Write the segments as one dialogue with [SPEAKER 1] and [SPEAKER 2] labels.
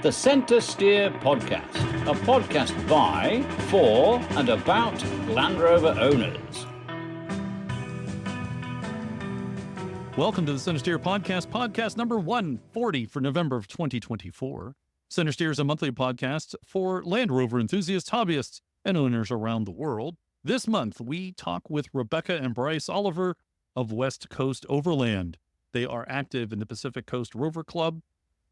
[SPEAKER 1] the CentreSteer podcast, a podcast by, for, and about Land Rover owners.
[SPEAKER 2] Welcome to the CentreSteer podcast, podcast number 140 for November of 2024. CentreSteer is a monthly podcast for Land Rover enthusiasts, hobbyists, and owners around the world. This month, we talk with Rebecca and Bryce Oliver of West Coast Overland. They are active in the Pacific Coast Rover Club,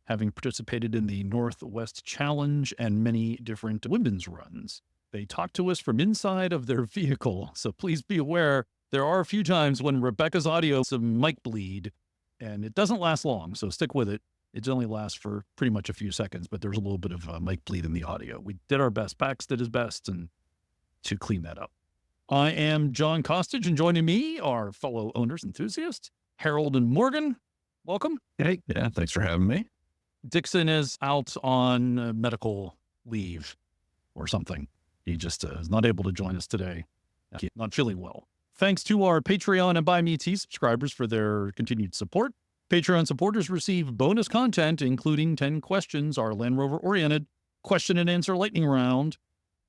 [SPEAKER 2] having participated in the Northwest Challenge and many different women's runs. They talk to us from inside of their vehicle, so please be aware there are a few times when Rebecca's audio some mic bleed, and it doesn't last long, so stick with it. It only lasts for pretty much a few seconds, but there's a little bit of mic bleed in the audio. We did our best. Pax did his best and to clean that up. I am John Costage, and joining me are fellow owners enthusiasts, Harold and Morgan. Welcome.
[SPEAKER 3] Hey, yeah, thanks for having me.
[SPEAKER 2] Dixon is out on medical leave or something. He just is not able to join us today. He's not feeling well. Thanks to our Patreon and Buy Me Tea subscribers for their continued support. Patreon supporters receive bonus content, including 10 questions, our Land Rover-oriented question and answer lightning round.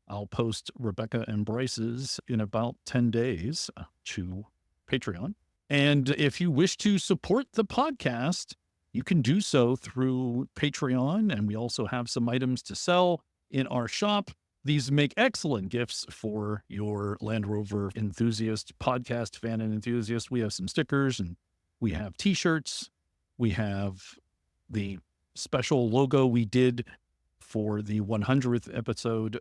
[SPEAKER 2] I'll post Rebecca and Bryce's in about 10 days to Patreon. And if you wish to support the podcast, you can do so through Patreon, and we also have some items to sell in our shop. These make excellent gifts for your Land Rover enthusiast, podcast fan and enthusiast. We have some stickers, and we have t-shirts. We have the special logo we did for the 100th episode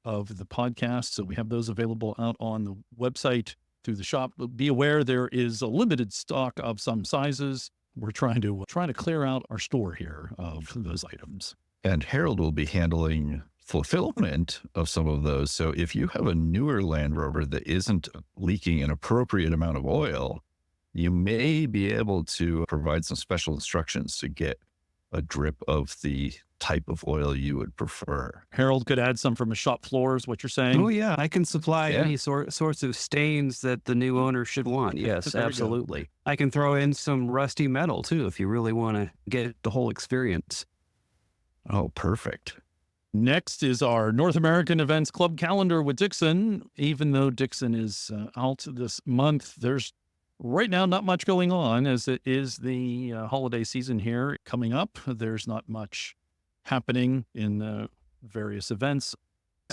[SPEAKER 2] of the podcast. So we have those available out on the website through the shop. Be aware there is a limited stock of some sizes. We're trying to clear out our store here of those items.
[SPEAKER 3] And Harold will be handling fulfillment of some of those. So if you have a newer Land Rover that isn't leaking an appropriate amount of oil, you may be able to provide some special instructions to get a drip of the type of oil you would prefer.
[SPEAKER 2] Harold could add some from his shop floor, is what you're saying?
[SPEAKER 4] Oh, yeah. I can supply any sorts of stains that the new owner should want. Yes, absolutely. I can throw in some rusty metal, too, if you really want to get the whole experience.
[SPEAKER 3] Oh, perfect.
[SPEAKER 2] Next is our North American Events Club calendar with Dixon. Even though Dixon is out this month, there's right now not much going on, as it is the holiday season here coming up. There's not much happening in various events.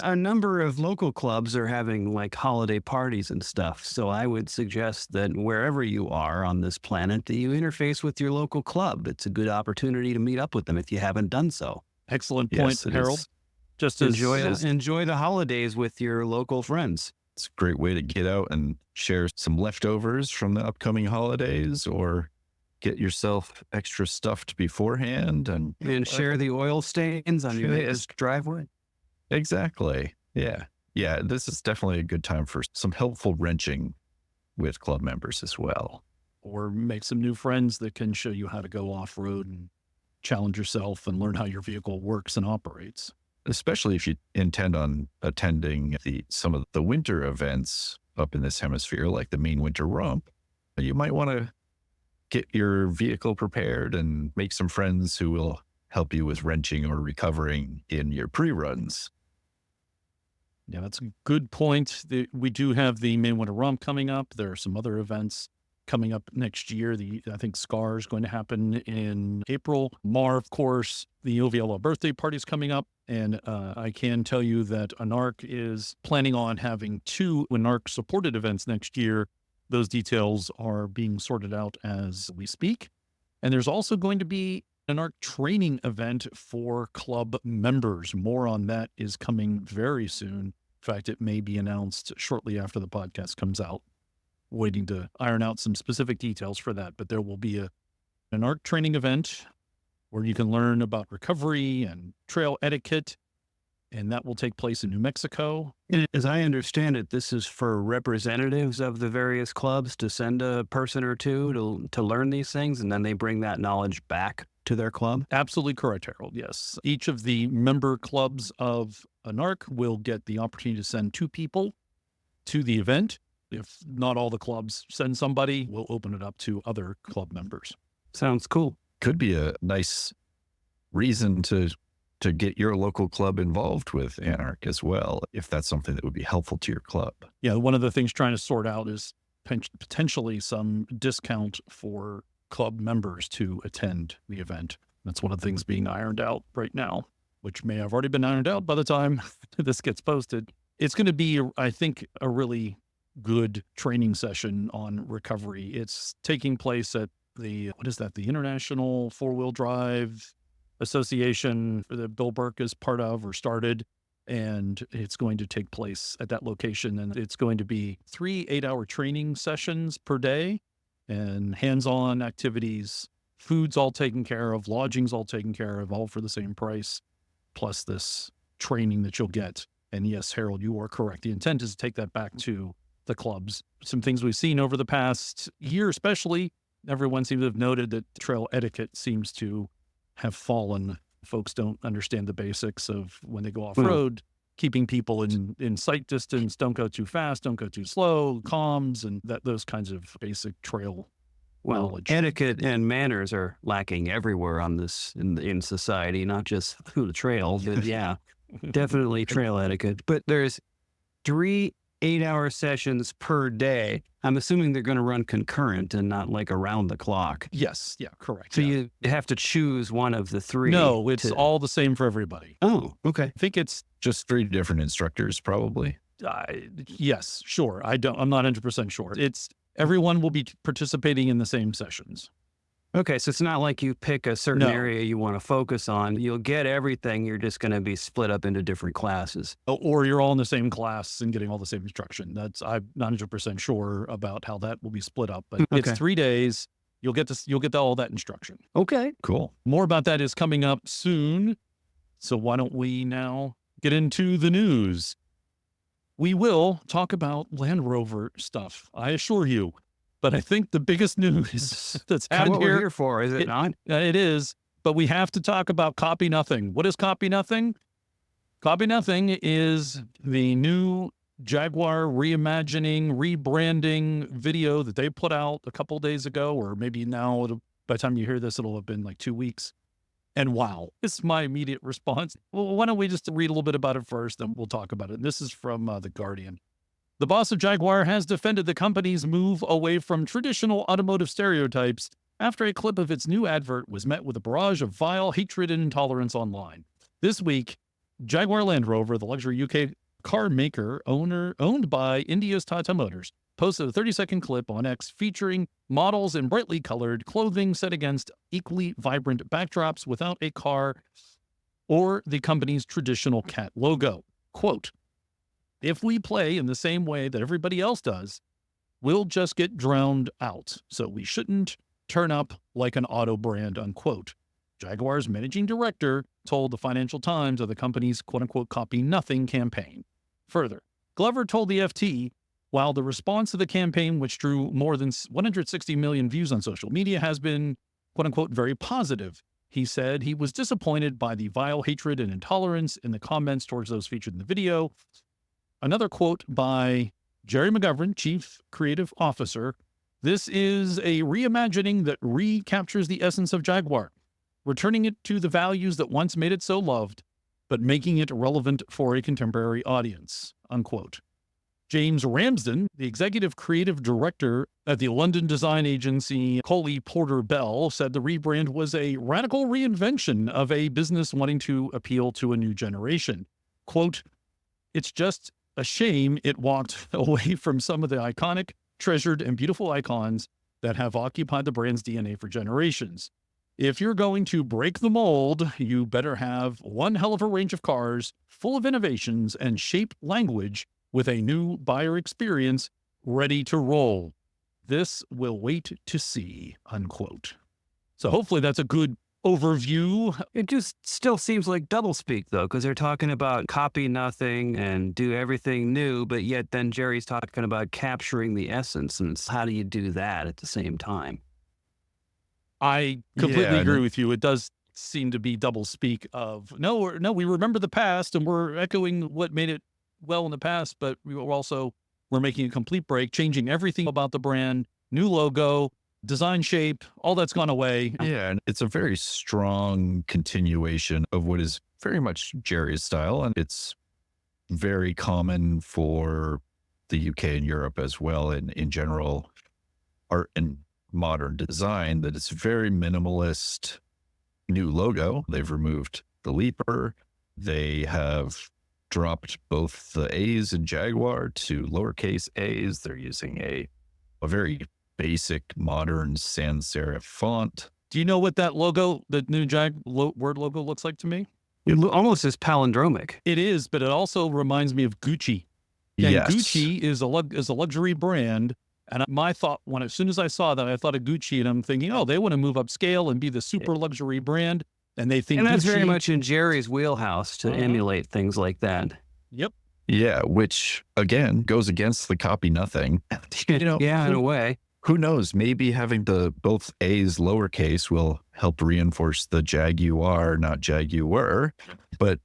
[SPEAKER 4] A number of local clubs are having like holiday parties and stuff. So I would suggest that wherever you are on this planet, that you interface with your local club. It's a good opportunity to meet up with them if you haven't done so.
[SPEAKER 2] Excellent point, Harold.
[SPEAKER 4] Just enjoy the holidays with your local friends.
[SPEAKER 3] It's a great way to get out and share some leftovers from the upcoming holidays, or get yourself extra stuffed beforehand and
[SPEAKER 4] share the oil stains on your driveway.
[SPEAKER 3] Exactly. Yeah. Yeah. This is definitely a good time for some helpful wrenching with club members as well.
[SPEAKER 2] Or make some new friends that can show you how to go off-road and challenge yourself and learn how your vehicle works and operates.
[SPEAKER 3] Especially if you intend on attending some of the winter events up in this hemisphere, like the Main Winter Rump. You might want to get your vehicle prepared and make some friends who will help you with wrenching or recovering in your pre-runs.
[SPEAKER 2] Yeah, that's a good point. We do have the Main Winter Rump coming up. There are some other events coming up next year. I think SCAR is going to happen in April. MAR, of course, the OVLA birthday party is coming up. And I can tell you that ANARC is planning on having 2 ANARC-supported events next year. Those details are being sorted out as we speak. And there's also going to be an ANARC training event for club members. More on that is coming very soon. In fact, it may be announced shortly after the podcast comes out. Waiting to iron out some specific details for that. But there will be an ANARC training event where you can learn about recovery and trail etiquette, and that will take place in New Mexico.
[SPEAKER 4] As I understand it, this is for representatives of the various clubs to send a person or two to learn these things, and then they bring that knowledge back to their club?
[SPEAKER 2] Absolutely correct, Harold, yes. Each of the member clubs of ANARC will get the opportunity to send 2 people to the event. If not all the clubs send somebody, we'll open it up to other club members.
[SPEAKER 4] Sounds cool.
[SPEAKER 3] Could be a nice reason to to get your local club involved with Anarch as well, if that's something that would be helpful to your club.
[SPEAKER 2] Yeah, one of the things trying to sort out is potentially some discount for club members to attend the event. That's one of the things being ironed out right now, which may have already been ironed out by the time this gets posted. It's going to be, I think, a really good training session on recovery. It's taking place at the International Four-Wheel Drive Association that Bill Burke is part of or started. And it's going to take place at that location. And it's going to be 3 8-hour training sessions per day and hands-on activities, food's all taken care of, lodging's all taken care of, all for the same price, plus this training that you'll get. And yes, Harold, you are correct. The intent is to take that back to the clubs. Some things we've seen over the past year, especially, everyone seems to have noted that trail etiquette seems to have fallen. Folks don't understand the basics of when they go off-road, keeping people in sight distance, don't go too fast, don't go too slow, comms, and those kinds of basic trail knowledge.
[SPEAKER 4] Etiquette and manners are lacking everywhere on this in society, not just through the trail, but yeah, definitely trail etiquette. But there's 3 8-hour sessions per day. I'm assuming they're going to run concurrent and not like around the clock.
[SPEAKER 2] Yes. Yeah, correct.
[SPEAKER 4] So you have to choose one of the 3.
[SPEAKER 2] No, it's all the same for everybody.
[SPEAKER 4] Oh, okay.
[SPEAKER 2] I think it's
[SPEAKER 3] Just 3 different instructors, probably.
[SPEAKER 2] yes, sure. I'm not 100% sure. Everyone will be participating in the same sessions.
[SPEAKER 4] Okay, so it's not like you pick a certain area you want to focus on. You'll get everything. You're just going to be split up into different classes.
[SPEAKER 2] Or you're all in the same class and getting all the same instruction. I'm not 100% sure about how that will be split up, but it's 3 days. You'll get all that instruction.
[SPEAKER 4] Okay,
[SPEAKER 3] Cool.
[SPEAKER 2] More about that is coming up soon. So why don't we now get into the news? We will talk about Land Rover stuff, I assure you. But I think the biggest news that's happened
[SPEAKER 4] what we're here for, is it not?
[SPEAKER 2] It is, but we have to talk about Copy Nothing. What is Copy Nothing? Copy Nothing is the new Jaguar reimagining, rebranding video that they put out a couple days ago, or maybe now, by the time you hear this, it'll have been like 2 weeks. And wow, it's my immediate response. Well, why don't we just read a little bit about it first, then we'll talk about it. And this is from The Guardian. The boss of Jaguar has defended the company's move away from traditional automotive stereotypes after a clip of its new advert was met with a barrage of vile hatred and intolerance online. This week, Jaguar Land Rover, the luxury UK car maker owned by India's Tata Motors, posted a 30-second clip on X featuring models in brightly colored clothing set against equally vibrant backdrops without a car or the company's traditional cat logo. Quote, "If we play in the same way that everybody else does, we'll just get drowned out. So we shouldn't turn up like an auto brand," unquote. Jaguar's managing director told the Financial Times of the company's quote-unquote Copy Nothing campaign. Further, Glover told the FT, while the response to the campaign, which drew more than 160 million views on social media, has been quote-unquote very positive, he said he was disappointed by the vile hatred and intolerance in the comments towards those featured in the video. Another quote by Jerry McGovern, Chief Creative Officer, "This is a reimagining that recaptures the essence of Jaguar, returning it to the values that once made it so loved, but making it relevant for a contemporary audience," unquote. James Ramsden, the executive creative director at the London design agency Coley Porter Bell, said the rebrand was a radical reinvention of a business wanting to appeal to a new generation. Quote, "It's just a shame it walked away from some of the iconic, treasured, and beautiful icons that have occupied the brand's DNA for generations. If you're going to break the mold, you better have one hell of a range of cars, full of innovations and shape language, with a new buyer experience ready to roll. This will wait to see," unquote. So hopefully that's a good overview.
[SPEAKER 4] It just still seems like doublespeak, though, because they're talking about copy nothing and do everything new, but yet then Jerry's talking about capturing the essence. And how do you do that at the same time?
[SPEAKER 2] I completely agree with you. It does seem to be doublespeak of, no, we remember the past and we're echoing what made it well in the past, but we're making a complete break, changing everything about the brand, new logo, design, shape, all that's gone away.
[SPEAKER 3] Yeah, and it's a very strong continuation of what is very much Jerry's style, and it's very common for the UK and Europe as well, and in general, art and modern design, that it's very minimalist. New logo. They've removed the leaper. They have dropped both the A's in Jaguar to lowercase a's. They're using a very basic modern sans serif font.
[SPEAKER 2] Do you know what that logo, the new word logo looks like to me?
[SPEAKER 4] It almost is palindromic.
[SPEAKER 2] It is, but it also reminds me of Gucci. And
[SPEAKER 3] Yes.
[SPEAKER 2] Gucci is a luxury brand. And my thought, as soon as I saw that, I thought of Gucci, and I'm thinking, oh, they want to move upscale and be the super luxury brand. And they think
[SPEAKER 4] And that's
[SPEAKER 2] Gucci,
[SPEAKER 4] very much in Jerry's wheelhouse to emulate things like that.
[SPEAKER 2] Yep.
[SPEAKER 3] Yeah, which again goes against the copy nothing. You know,
[SPEAKER 4] Yeah, in a way.
[SPEAKER 3] who knows? Maybe having the both A's lowercase will help reinforce the Jaguar, not Jaguar, but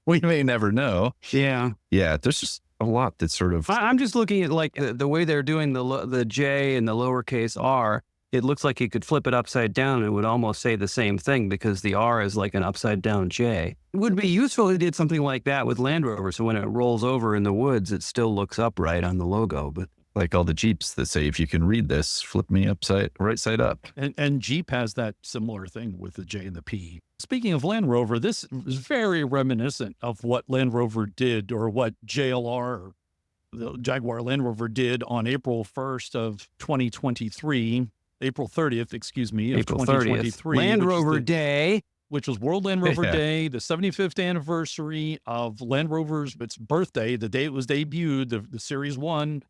[SPEAKER 3] we may never know.
[SPEAKER 4] Yeah.
[SPEAKER 3] Yeah, there's just a lot that sort of
[SPEAKER 4] I'm just looking at like the way they're doing the J and the lowercase r. It looks like you could flip it upside down and it would almost say the same thing because the R is like an upside down J. It would be useful if it did something like that with Land Rover. So when it rolls over in the woods, it still looks upright on the logo. But
[SPEAKER 3] like all the Jeeps that say, if you can read this, flip me right side up.
[SPEAKER 2] And Jeep has that similar thing with the J and the P. Speaking of Land Rover, this is very reminiscent of what Land Rover did, or what JLR, the Jaguar Land Rover, did on April 1st of 2023. April 30th, excuse me, of
[SPEAKER 4] April
[SPEAKER 2] 2023.
[SPEAKER 4] 30th, Land
[SPEAKER 2] which is
[SPEAKER 4] Rover Day.
[SPEAKER 2] which was World Land Rover
[SPEAKER 3] Yeah.
[SPEAKER 2] Day, the 75th anniversary of Land Rover's its birthday. The day it was debuted, the Series 1,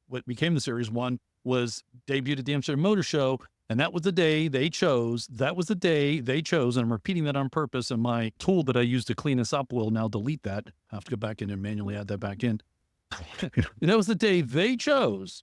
[SPEAKER 2] what became the Series 1, was debuted at the Amsterdam Motor Show. And that was the day they chose. That was the day they chose. And I'm repeating that on purpose. And my tool that I use to clean this up will now delete that. I have to go back in and manually add that back in. And that was the day they chose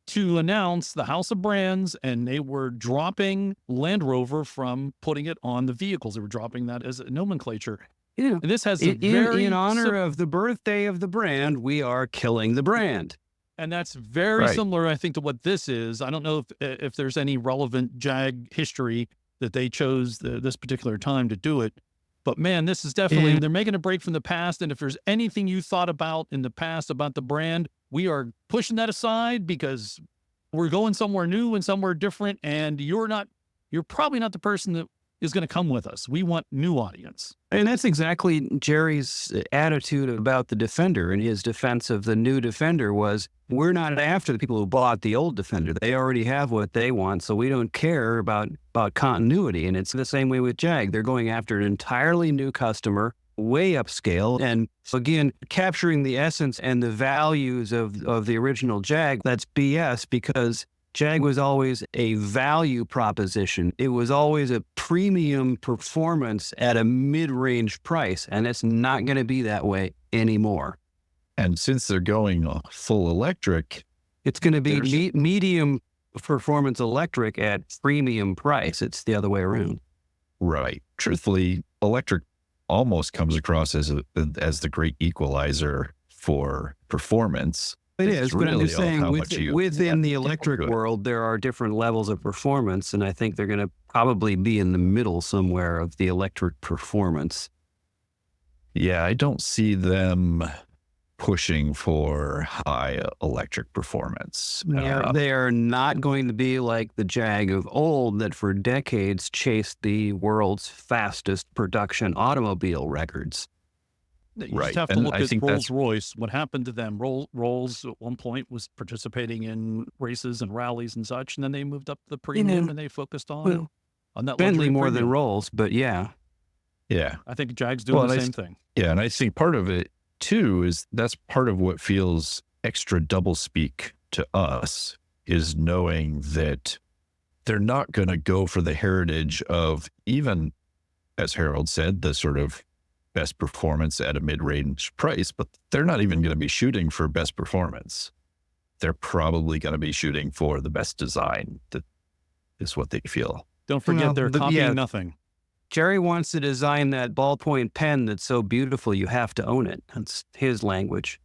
[SPEAKER 2] to announce the house of brands, and they were dropping Land Rover from putting it on the vehicles. They were dropping that as a nomenclature.
[SPEAKER 4] Yeah.
[SPEAKER 2] And this has a
[SPEAKER 4] In honor of the birthday of the brand, we are killing the brand.
[SPEAKER 2] and that's very
[SPEAKER 3] Right.
[SPEAKER 2] similar, I think, to what this is. I don't know if there's any relevant Jag history that they chose this particular time to do it. But man, this is definitely, they're making a break from the past. And if there's anything you thought about in the past about the brand, we are pushing that aside because we're going somewhere new and somewhere different. And you're probably not the person that is going to come with us. We want new audience.
[SPEAKER 4] And that's exactly Jerry's attitude about the Defender. And his defense of the new Defender was, we're not after the people who bought the old Defender. They already have what they want, so we don't care about continuity. And it's the same way with Jag. They're going after an entirely new customer, way upscale. And so again, capturing the essence and the values of the original Jag, that's BS, because Jag was always a value proposition. It was always a premium performance at a mid-range price, and it's not going to be that way anymore.
[SPEAKER 3] And since they're going full electric,
[SPEAKER 4] It's going to be medium performance electric at premium price. It's the other way around.
[SPEAKER 3] right? Truthfully, electric almost comes across as the great equalizer for performance.
[SPEAKER 4] It
[SPEAKER 3] It's
[SPEAKER 4] is, but I'm
[SPEAKER 3] really
[SPEAKER 4] just
[SPEAKER 3] all
[SPEAKER 4] saying
[SPEAKER 3] how much you-
[SPEAKER 4] within the
[SPEAKER 3] Yeah,
[SPEAKER 4] electric
[SPEAKER 3] good.
[SPEAKER 4] world, there are different levels of performance, and I think they're going to probably be in the middle somewhere of the electric performance.
[SPEAKER 3] Yeah, I don't see them pushing for high electric performance.
[SPEAKER 4] They are not going to be like the Jag of old that for decades chased the world's fastest production automobile records.
[SPEAKER 2] You
[SPEAKER 3] Right.
[SPEAKER 2] just have to
[SPEAKER 3] And
[SPEAKER 2] look
[SPEAKER 3] I
[SPEAKER 2] at
[SPEAKER 3] think that's-
[SPEAKER 2] Rolls-Royce. What happened to them? Rolls at one point was participating in races and rallies and such, and then they moved up the premium and they focused on that
[SPEAKER 4] Bentley
[SPEAKER 2] luxury
[SPEAKER 4] more
[SPEAKER 2] premium.
[SPEAKER 4] than Rolls, but yeah.
[SPEAKER 3] Yeah.
[SPEAKER 2] I think Jag's doing
[SPEAKER 3] Well,
[SPEAKER 2] the
[SPEAKER 3] and
[SPEAKER 2] same thing.
[SPEAKER 3] Yeah. And I think part of it too is that's part of what feels extra double speak to us, is knowing that they're not going to go for the heritage of, even as Harold said, the sort of best performance at a mid-range price, but they're not even going to be shooting for best performance. They're probably going to be shooting for the best design. That is what they feel.
[SPEAKER 2] Don't forget
[SPEAKER 4] Well,
[SPEAKER 2] they're
[SPEAKER 4] but
[SPEAKER 2] copying
[SPEAKER 4] yeah.
[SPEAKER 2] nothing.
[SPEAKER 4] Jerry wants to design that ballpoint pen that's so beautiful you have to own it. That's his language.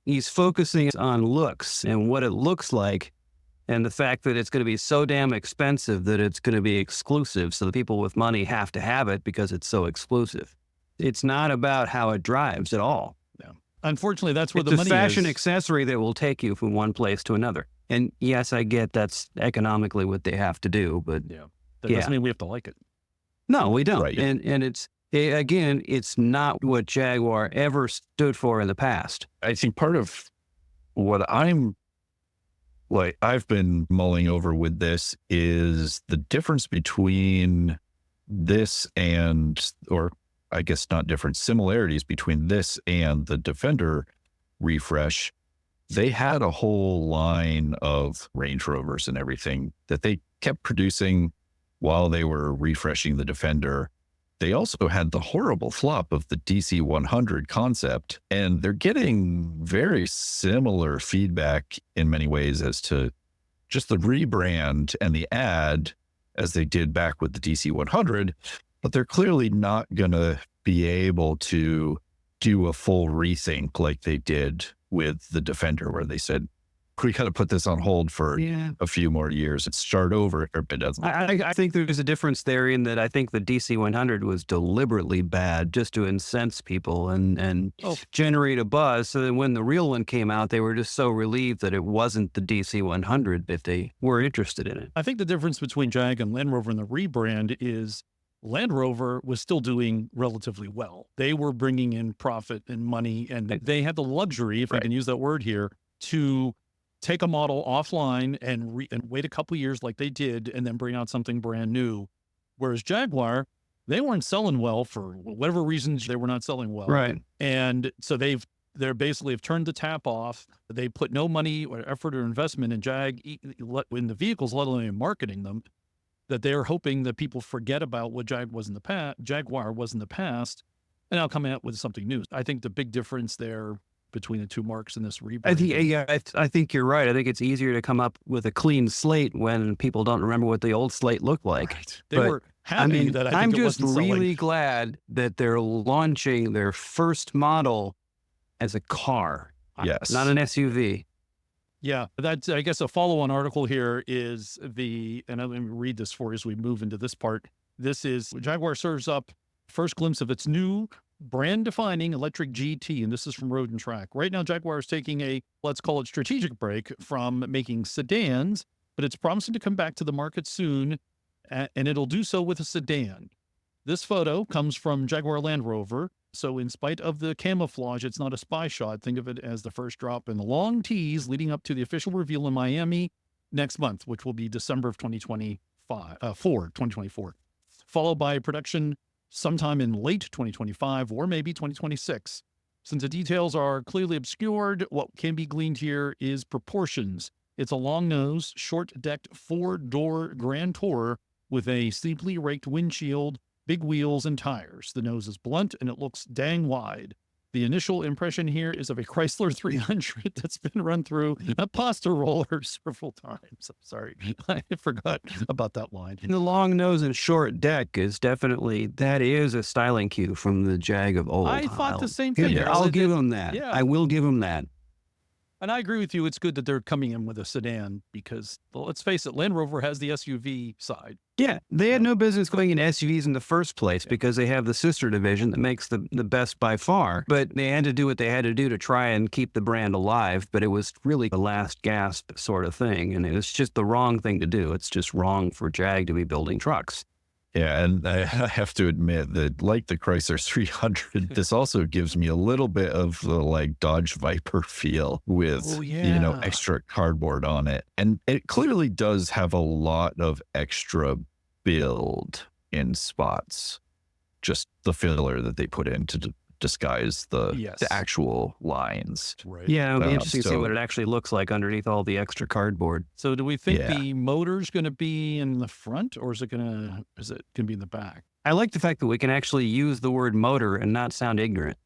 [SPEAKER 4] He's focusing on looks and what it looks like, And the fact that it's going to be so damn expensive that it's going to be exclusive. So the people with money have to have it because it's so exclusive. It's not about how it drives at all.
[SPEAKER 2] Yeah. Unfortunately, that's where
[SPEAKER 4] It's
[SPEAKER 2] the money
[SPEAKER 4] a fashion
[SPEAKER 2] is.
[SPEAKER 4] accessory that will take you from one place to another. And yes, I get that's economically what they have to do, but
[SPEAKER 2] Yeah. That doesn't mean we have to like it.
[SPEAKER 4] no, we don't.
[SPEAKER 3] Right.
[SPEAKER 4] And again, it's not what Jaguar ever stood for in the past.
[SPEAKER 3] I think part of what I've been mulling over with this is the difference between this or I guess not different, similarities between this and the Defender refresh. They had a whole line of Range Rovers and everything that they kept producing while they were refreshing the Defender. They also had the horrible flop of the DC100 concept, and they're getting very similar feedback in many ways as to just the rebrand and the ad as they did back with the DC100, but they're clearly not going to be able to do a full rethink like they did with the Defender, where they said, we got to put this on hold for a few more years and start over if it doesn't.
[SPEAKER 4] I think there's a difference there in that I think the DC100 was deliberately bad just to incense people and generate a buzz. So that when the real one came out, they were just so relieved that it wasn't the DC100 that they were interested in it.
[SPEAKER 2] I think the difference between Jag and Land Rover and the rebrand is Land Rover was still doing relatively well. They were bringing in profit and money, and they had the luxury, if I can use that word here, to take a model offline and wait a couple years like they did and then bring out something brand new. Whereas Jaguar, they weren't selling well for whatever reasons. They were not selling well.
[SPEAKER 4] Right.
[SPEAKER 2] And so they're basically have turned the tap off. They put no money or effort or investment in in the vehicles, let alone in marketing them, that they're hoping that people forget about what Jaguar was in the past, and now come out with something new. I think the big difference there between the two marks in this rebrand.
[SPEAKER 4] I think you're right. I think it's easier to come up with a clean slate when people don't remember what the old slate looked like.
[SPEAKER 2] Right. They were happy that I think
[SPEAKER 4] I'm
[SPEAKER 2] it
[SPEAKER 4] just
[SPEAKER 2] wasn't
[SPEAKER 4] really
[SPEAKER 2] selling.
[SPEAKER 4] glad that they're launching their first model as a car.
[SPEAKER 3] Yes.
[SPEAKER 4] Not an SUV.
[SPEAKER 2] Yeah, that's, I guess, a follow-on article here is and let me read this for you as we move into this part. This is Jaguar serves up first glimpse of its new brand-defining electric GT, and this is from Road and Track. Right now, Jaguar is taking a, let's call it strategic break from making sedans, but it's promising to come back to the market soon, and it'll do so with a sedan. This photo comes from Jaguar Land Rover, so in spite of the camouflage, it's not a spy shot. Think of it as the first drop in the long tease leading up to the official reveal in Miami next month, which will be December of 2024, followed by production sometime in late 2025 or maybe 2026. Since the details are clearly obscured, what can be gleaned here is proportions. It's a long-nosed, short-decked, four-door Grand Tourer with a steeply raked windshield, big wheels, and tires. The nose is blunt and it looks dang wide. The initial impression here is of a Chrysler 300 that's been run through a pasta roller several times. I'm sorry, I forgot about that line.
[SPEAKER 4] The long nose and short deck is that is a styling cue from the Jag of old.
[SPEAKER 2] I thought the same thing.
[SPEAKER 4] I'll give them that.
[SPEAKER 2] Yeah.
[SPEAKER 4] I will give them that.
[SPEAKER 2] And I agree with you. It's good that they're coming in with a sedan because, well, let's face it, Land Rover has the SUV side.
[SPEAKER 4] Yeah, they had no business going in SUVs in the first place because they have the sister division that makes the best by far. But they had to do what they had to do to try and keep the brand alive. But it was really the last gasp sort of thing. And it was just the wrong thing to do. It's just wrong for Jag to be building trucks.
[SPEAKER 3] Yeah, and I have to admit that, like the Chrysler 300, this also gives me a little bit of the like Dodge Viper feel with, extra cardboard on it. And it clearly does have a lot of extra build in spots, just the filler that they put in to disguise the actual lines.
[SPEAKER 2] Right.
[SPEAKER 4] Yeah, it'll be interesting to see what it actually looks like underneath all the extra cardboard.
[SPEAKER 2] So do we think the motor's going to be in the front, or is it going to be in the back?
[SPEAKER 4] I like the fact that we can actually use the word motor and not sound ignorant.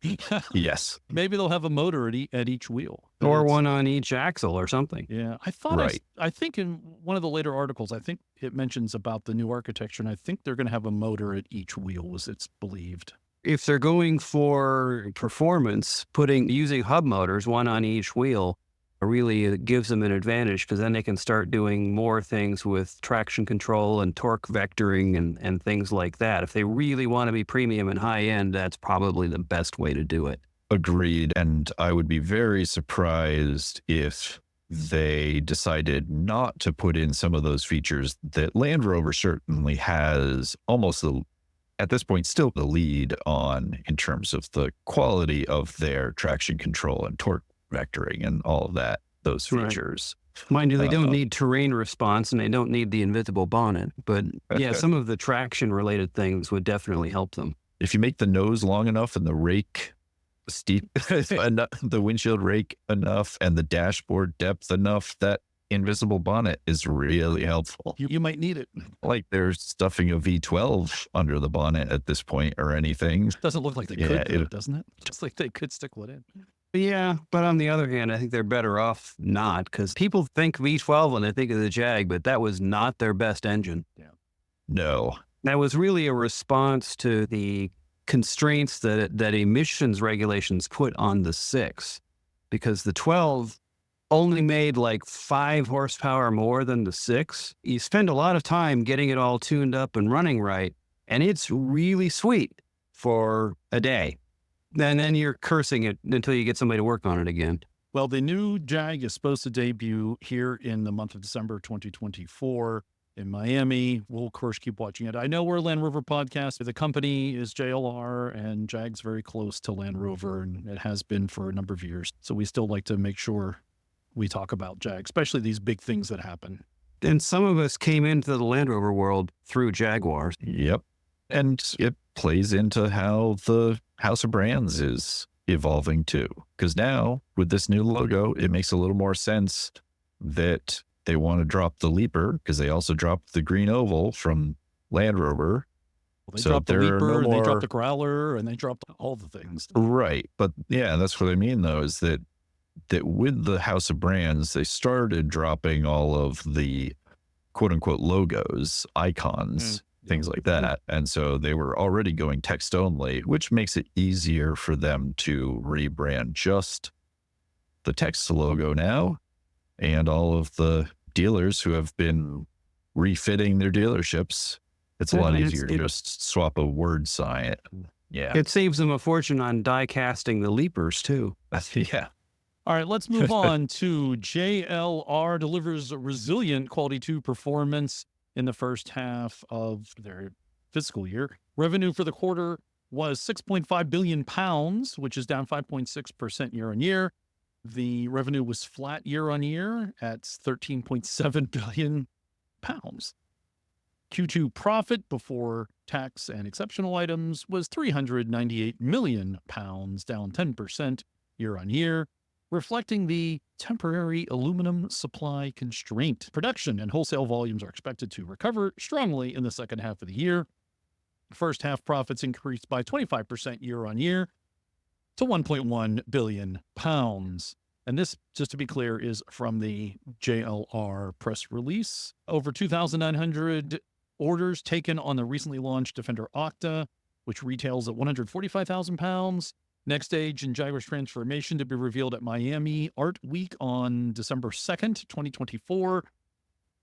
[SPEAKER 3] Yes.
[SPEAKER 2] Maybe they'll have a motor at each wheel.
[SPEAKER 4] Or one on each axle or something.
[SPEAKER 2] Yeah. I thought, I think in one of the later articles, I think it mentions about the new architecture, and I think they're going to have a motor at each wheel, as it's believed.
[SPEAKER 4] If they're going for performance, using hub motors, one on each wheel, really gives them an advantage because then they can start doing more things with traction control and torque vectoring and things like that. If they really want to be premium and high end, that's probably the best way to do it.
[SPEAKER 3] Agreed. And I would be very surprised if they decided not to put in some of those features that Land Rover certainly has at this point, still the lead on in terms of the quality of their traction control and torque vectoring and all of that, those features.
[SPEAKER 4] Right. Mind you, they don't need terrain response and they don't need the invisible bonnet. But yeah, some of the traction related things would definitely help them.
[SPEAKER 3] If you make the nose long enough and the rake steep, the windshield rake enough and the dashboard depth enough, that invisible bonnet is really helpful.
[SPEAKER 2] You might need it.
[SPEAKER 3] Like they're stuffing a V12 under the bonnet at this point or anything.
[SPEAKER 2] Doesn't look like they could, doesn't it? Just like they could stick one in.
[SPEAKER 4] Yeah, but on the other hand, I think they're better off not, because people think V12 when they think of the Jag, but that was not their best engine.
[SPEAKER 2] Yeah.
[SPEAKER 3] No.
[SPEAKER 4] That was really a response to the constraints that emissions regulations put on the 6, because the 12 only made like 5 horsepower more than the 6. You spend a lot of time getting it all tuned up and running right, and it's really sweet for a day. And then you're cursing it until you get somebody to work on it again.
[SPEAKER 2] Well, the new Jag is supposed to debut here in the month of December 2024 in Miami. We'll, of course, keep watching it. I know we're a Land Rover podcast. The company is JLR, and Jag's very close to Land Rover, and it has been for a number of years. So we still like to make sure we talk about Jag, especially these big things that happen.
[SPEAKER 4] And some of us came into the Land Rover world through Jaguars.
[SPEAKER 3] Yep. And it plays into how the House of Brands is evolving too. Because now with this new logo, it makes a little more sense that they want to drop the Leaper, because they also dropped the green oval from Land Rover.
[SPEAKER 2] Well, they dropped the Leaper, and they dropped the Growler, and they dropped all the things.
[SPEAKER 3] Right. But yeah, that's what I mean though, is that with the House of Brands, they started dropping all of the quote unquote logos, icons, things like that. And so they were already going text only, which makes it easier for them to rebrand just the text logo now. And all of the dealers who have been refitting their dealerships, it's a lot easier to just swap a word sign. Yeah.
[SPEAKER 4] It saves them a fortune on die casting the Leapers too.
[SPEAKER 3] Yeah.
[SPEAKER 2] All right, let's move on to JLR delivers resilient quality 2 performance in the first half of their fiscal year. Revenue for the quarter was £6.5 billion, which is down 5.6% year on year. The revenue was flat year on year at £13.7 billion. Q2 profit before tax and exceptional items was £398 million, down 10% year on year, reflecting the temporary aluminum supply constraint. Production and wholesale volumes are expected to recover strongly in the second half of the year. First half profits increased by 25% year on year to £1.1 billion. And this, just to be clear, is from the JLR press release. Over 2,900 orders taken on the recently launched Defender Octa, which retails at £145,000. Next stage in Jaguar's transformation to be revealed at Miami Art Week on December 2nd, 2024.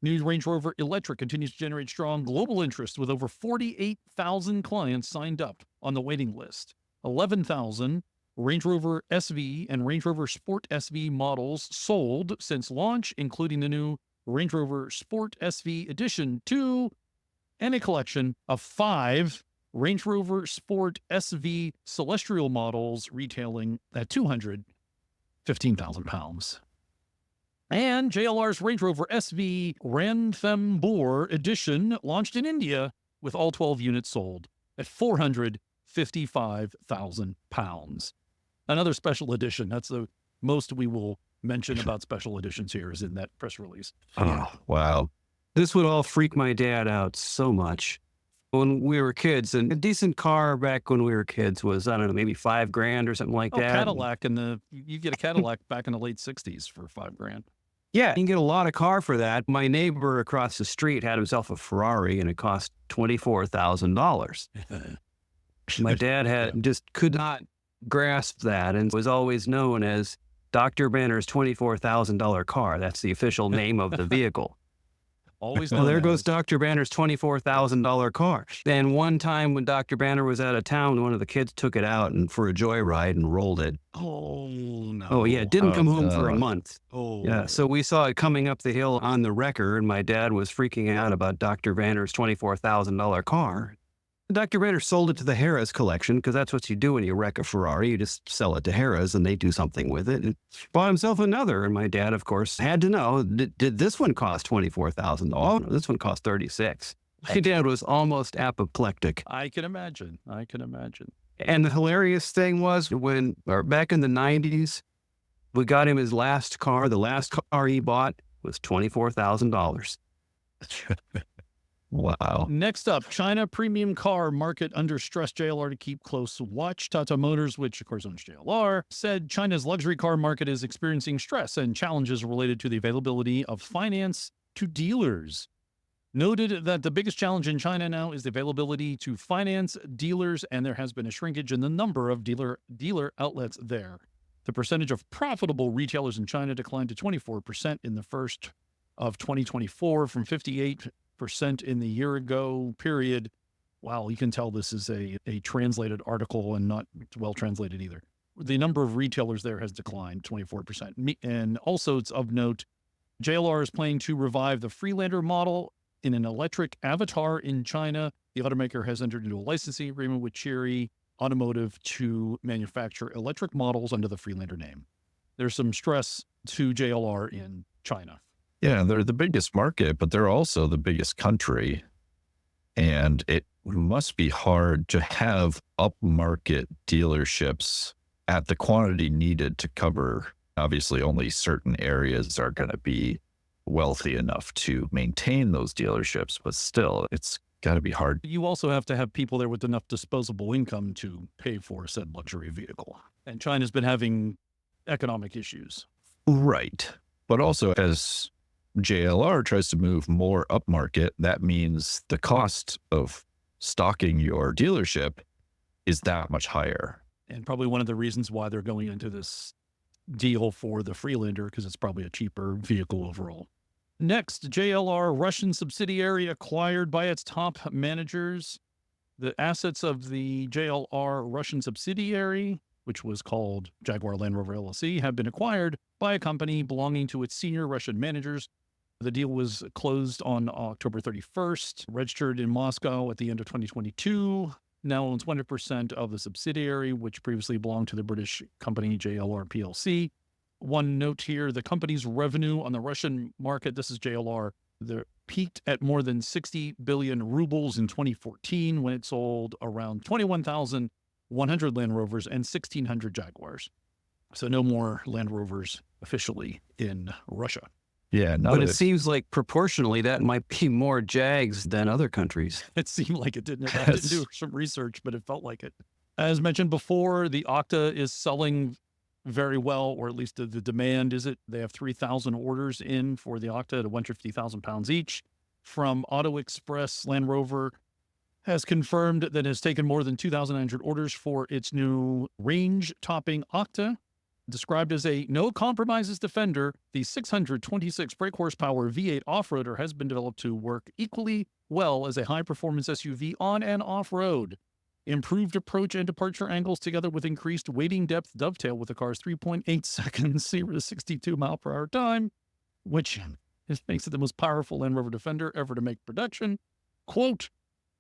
[SPEAKER 2] New Range Rover Electric continues to generate strong global interest with over 48,000 clients signed up on the waiting list. 11,000 Range Rover SV and Range Rover Sport SV models sold since launch, including the new Range Rover Sport SV Edition 2 and a collection of 5 Range Rover Sport SV Celestial models retailing at £215,000. And JLR's Range Rover SV Ranthambore Edition launched in India with all 12 units sold at £455,000. Another special edition. That's the most we will mention about special editions here is in that press release.
[SPEAKER 3] Oh, wow.
[SPEAKER 4] This would all freak my dad out so much. When we were kids, and a decent car back when we were kids was, I don't know, maybe $5,000 or something like that.
[SPEAKER 2] Cadillac you get a Cadillac back in the late 60s for $5,000.
[SPEAKER 4] Yeah, you can get a lot of car for that. My neighbor across the street had himself a Ferrari and it cost $24,000. My dad just could not grasp that and was always known as Dr. Banner's $24,000 car. That's the official name of the vehicle.
[SPEAKER 2] Always.
[SPEAKER 4] Well, there goes Dr. Banner's $24,000 car. And one time when Dr. Banner was out of town, one of the kids took it out and for a joyride and rolled it.
[SPEAKER 2] Oh, no.
[SPEAKER 4] Oh, yeah. It didn't come home for a month.
[SPEAKER 2] Oh,
[SPEAKER 4] Yeah. So we saw it coming up the hill on the wrecker, and my dad was freaking out about Dr. Banner's $24,000 car. Dr. Banner sold it to the Harrah's collection because that's what you do when you wreck a Ferrari. You just sell it to Harrah's and they do something with it. And bought himself another. And my dad, of course, had to know, did this one cost $24,000? Oh, no, this one cost $36,000. My dad was almost apoplectic.
[SPEAKER 2] I can imagine.
[SPEAKER 4] And the hilarious thing was back in the 90s, we got him his last car. The last car he bought was $24,000.
[SPEAKER 3] Wow.
[SPEAKER 2] Next up, China premium car market under stress. JLR to keep close watch. Tata Motors, which of course owns JLR, said China's luxury car market is experiencing stress and challenges related to the availability of finance to dealers. Noted that the biggest challenge in China now is the availability to finance dealers, and there has been a shrinkage in the number of dealer outlets there. The percentage of profitable retailers in China declined to 24% in the first of 2024 from 58% in the year ago period. Wow, you can tell this is a translated article and not well translated either. The number of retailers there has declined 24%. And also it's of note, JLR is planning to revive the Freelander model in an electric avatar in China. The automaker has entered into a licensing agreement with Chery Automotive to manufacture electric models under the Freelander name. There's some stress to JLR in China.
[SPEAKER 3] Yeah, they're the biggest market, but they're also the biggest country. And it must be hard to have upmarket dealerships at the quantity needed to cover. Obviously, only certain areas are going to be wealthy enough to maintain those dealerships, but still, it's got to be hard.
[SPEAKER 2] You also have to have people there with enough disposable income to pay for said luxury vehicle. And China's been having economic issues.
[SPEAKER 3] Right. But also, as JLR tries to move more upmarket, that means the cost of stocking your dealership is that much higher.
[SPEAKER 2] And probably one of the reasons why they're going into this deal for the Freelander, because it's probably a cheaper vehicle overall. Next, JLR Russian subsidiary acquired by its top managers. The assets of the JLR Russian subsidiary, which was called Jaguar Land Rover LLC, have been acquired by a company belonging to its senior Russian managers. The deal was closed on October 31st, registered in Moscow at the end of 2022. Now owns 100% of the subsidiary, which previously belonged to the British company JLR PLC. One note here, the company's revenue on the Russian market, this is JLR, peaked at more than 60 billion rubles in 2014 when it sold around 21,100 Land Rovers and 1,600 Jaguars. So no more Land Rovers officially in Russia.
[SPEAKER 3] Yeah,
[SPEAKER 4] but it seems like proportionally that might be more Jags than other countries.
[SPEAKER 2] It seemed like it didn't. I didn't do some research, but it felt like it. As mentioned before, the Octa is selling very well, or at least the demand is it. They have 3,000 orders in for the Octa at 150,000 pounds each. From Auto Express, Land Rover has confirmed that it has taken more than 2,900 orders for its new range-topping Octa. Described as a no-compromises Defender, the 626 brake horsepower V8 off-roader has been developed to work equally well as a high-performance SUV on and off-road. Improved approach and departure angles together with increased weighting depth dovetail with the car's 3.8 seconds 0 to 62 mile per hour time, which makes it the most powerful Land Rover Defender ever to make production. Quote,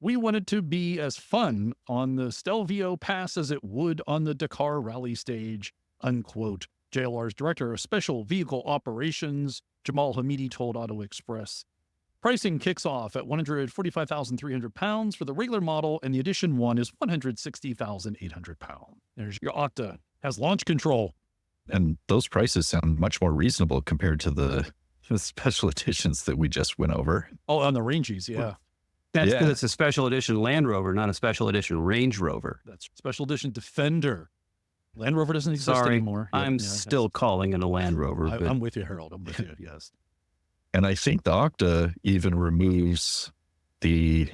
[SPEAKER 2] "We wanted to be as fun on the Stelvio Pass as it would on the Dakar Rally stage," unquote. JLR's Director of Special Vehicle Operations, Jamal Hamidi, told Auto Express. Pricing kicks off at 145,300 pounds for the regular model, and the Edition 1 is 160,800 pounds. There's your Octa. Has launch control.
[SPEAKER 3] And those prices sound much more reasonable compared to the special editions that we just went over.
[SPEAKER 2] Oh, on the Ranges, yeah.
[SPEAKER 4] That's because it's a special edition Land Rover, not a special edition Range Rover.
[SPEAKER 2] That's special edition Defender. Land Rover doesn't exist anymore.
[SPEAKER 4] I'm still calling it a Land Rover.
[SPEAKER 2] I'm with you, Harold. I'm with you, yes.
[SPEAKER 3] And I think the Octa even removes the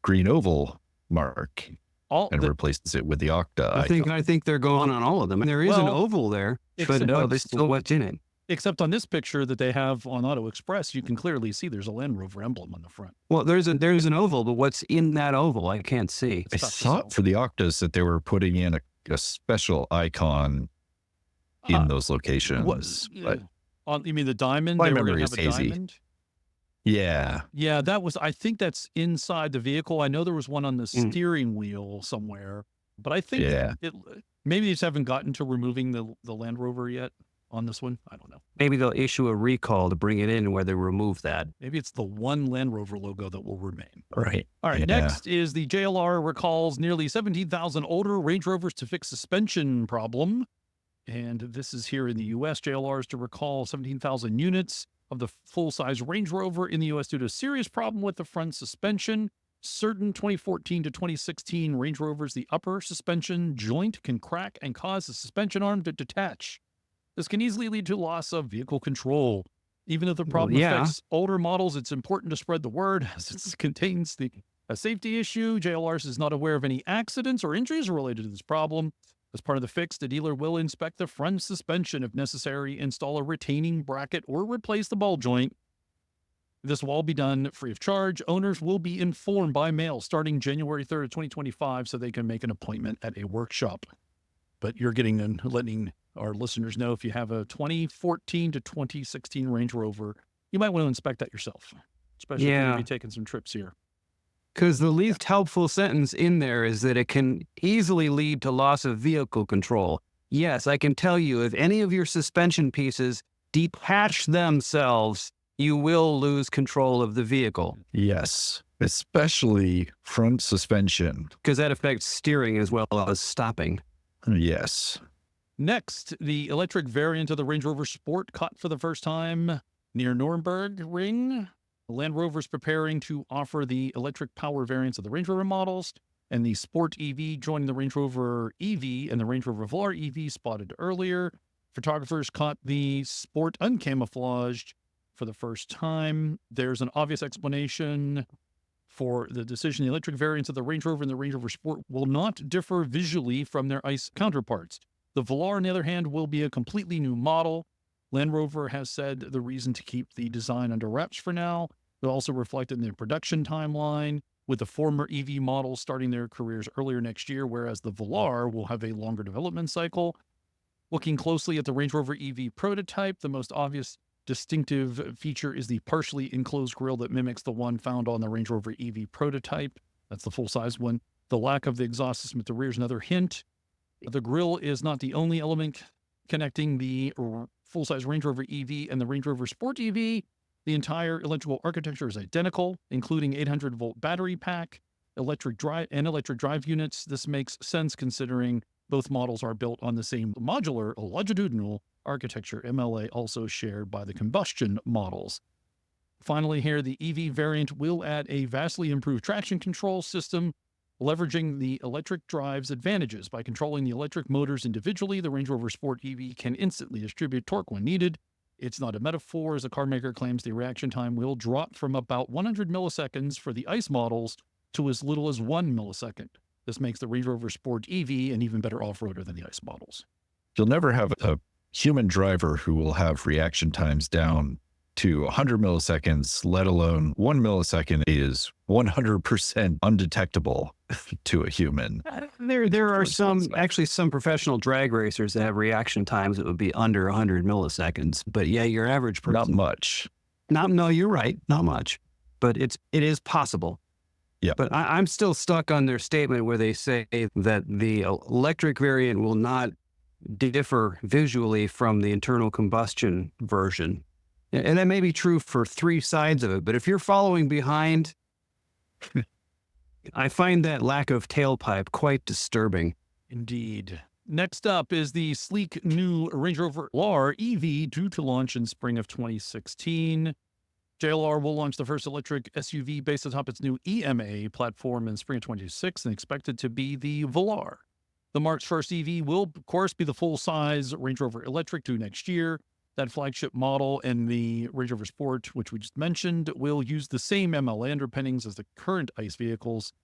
[SPEAKER 3] green oval mark. and replaces it with the Octa
[SPEAKER 4] I think they're going on all of them. And there is an oval there, but no, there's still what's in it.
[SPEAKER 2] Except on this picture that they have on Auto Express, you can clearly see there's a Land Rover emblem on the front.
[SPEAKER 4] Well, there's an oval, but what's in that oval, I can't see.
[SPEAKER 3] I thought for the Octas that they were putting in a special icon in those locations.
[SPEAKER 2] You mean the diamond?
[SPEAKER 3] My memory is hazy.
[SPEAKER 2] Diamond?
[SPEAKER 3] Yeah.
[SPEAKER 2] Yeah, I think that's inside the vehicle. I know there was one on the steering wheel somewhere, but I think maybe they just haven't gotten to removing the Land Rover yet on this one. I don't know.
[SPEAKER 4] Maybe they'll issue a recall to bring it in where they remove that.
[SPEAKER 2] Maybe it's the one Land Rover logo that will remain.
[SPEAKER 3] Right.
[SPEAKER 2] All right. Next is the JLR recalls nearly 17,000 older Range Rovers to fix suspension problem. And this is here in the U.S. JLR is to recall 17,000 units of the full-size Range Rover in the U.S. due to a serious problem with the front suspension. Certain 2014 to 2016 Range Rovers, the upper suspension joint can crack and cause the suspension arm to detach. This can easily lead to loss of vehicle control. Even if the problem affects older models, it's important to spread the word as it contains a safety issue. JLR is not aware of any accidents or injuries related to this problem. As part of the fix, the dealer will inspect the front suspension if necessary, install a retaining bracket, or replace the ball joint. This will all be done free of charge. Owners will be informed by mail starting January 3rd, 2025, so they can make an appointment at a workshop. But you're letting our listeners know if you have a 2014 to 2016 Range Rover, you might want to inspect that yourself, especially if you're going to be taking some trips here.
[SPEAKER 4] Because the least helpful sentence in there is that it can easily lead to loss of vehicle control. Yes, I can tell you, if any of your suspension pieces detach themselves, you will lose control of the vehicle.
[SPEAKER 3] Yes, especially front suspension.
[SPEAKER 4] Because that affects steering as well as stopping.
[SPEAKER 3] Yes.
[SPEAKER 2] Next, the electric variant of the Range Rover Sport caught for the first time near Nurburgring. Land Rover is preparing to offer the electric power variants of the Range Rover models, and the Sport EV joining the Range Rover EV and the Range Rover Velar EV spotted earlier. Photographers caught the Sport uncamouflaged for the first time. There's an obvious explanation for the decision. The electric variants of the Range Rover and the Range Rover Sport will not differ visually from their ICE counterparts. The Velar, on the other hand, will be a completely new model. Land Rover has said the reason to keep the design under wraps for now. It also reflected in their production timeline, with the former EV models starting their careers earlier next year, whereas the Velar will have a longer development cycle. Looking closely at the Range Rover EV prototype, the most obvious distinctive feature is the partially enclosed grille that mimics the one found on the Range Rover EV prototype. That's the full-size one. The lack of the exhaust system at the rear is another hint. The grille is not the only element connecting the full-size Range Rover EV and the Range Rover Sport EV. The entire electrical architecture is identical, including 800-volt battery pack, electric drive units. This makes sense considering both models are built on the same modular longitudinal architecture, MLA, also shared by the combustion models. Finally here, the EV variant will add a vastly improved traction control system, leveraging the electric drive's advantages. By controlling the electric motors individually, the Range Rover Sport EV can instantly distribute torque when needed. It's not a metaphor, as the car maker claims the reaction time will drop from about 100 milliseconds for the ICE models to as little as 1 millisecond. This makes the Range Rover Sport EV an even better off-roader than the ICE models.
[SPEAKER 3] You'll never have a human driver who will have reaction times down to 100 milliseconds, let alone 1 millisecond is 100% undetectable to a human.
[SPEAKER 4] There are some professional drag racers that have reaction times that would be under 100 milliseconds. But yeah, your average person.
[SPEAKER 3] Not much.
[SPEAKER 4] No, you're right. Not much. But it is possible.
[SPEAKER 3] Yeah.
[SPEAKER 4] But I'm still stuck on their statement where they say that the electric variant will not differ visually from the internal combustion version. And that may be true for three sides of it. But if you're following behind, I find that lack of tailpipe quite disturbing.
[SPEAKER 2] Indeed. Next up is the sleek new Range Rover Velar EV, due to launch in spring of 2016. JLR will launch the first electric SUV based atop its new EMA platform in spring of 2026 and expected to be the Velar. The marque's first EV will, of course, be the full-size Range Rover Electric due next year. That flagship model and the Range Rover Sport, which we just mentioned, will use the same MLA underpinnings as the current ICE vehicles.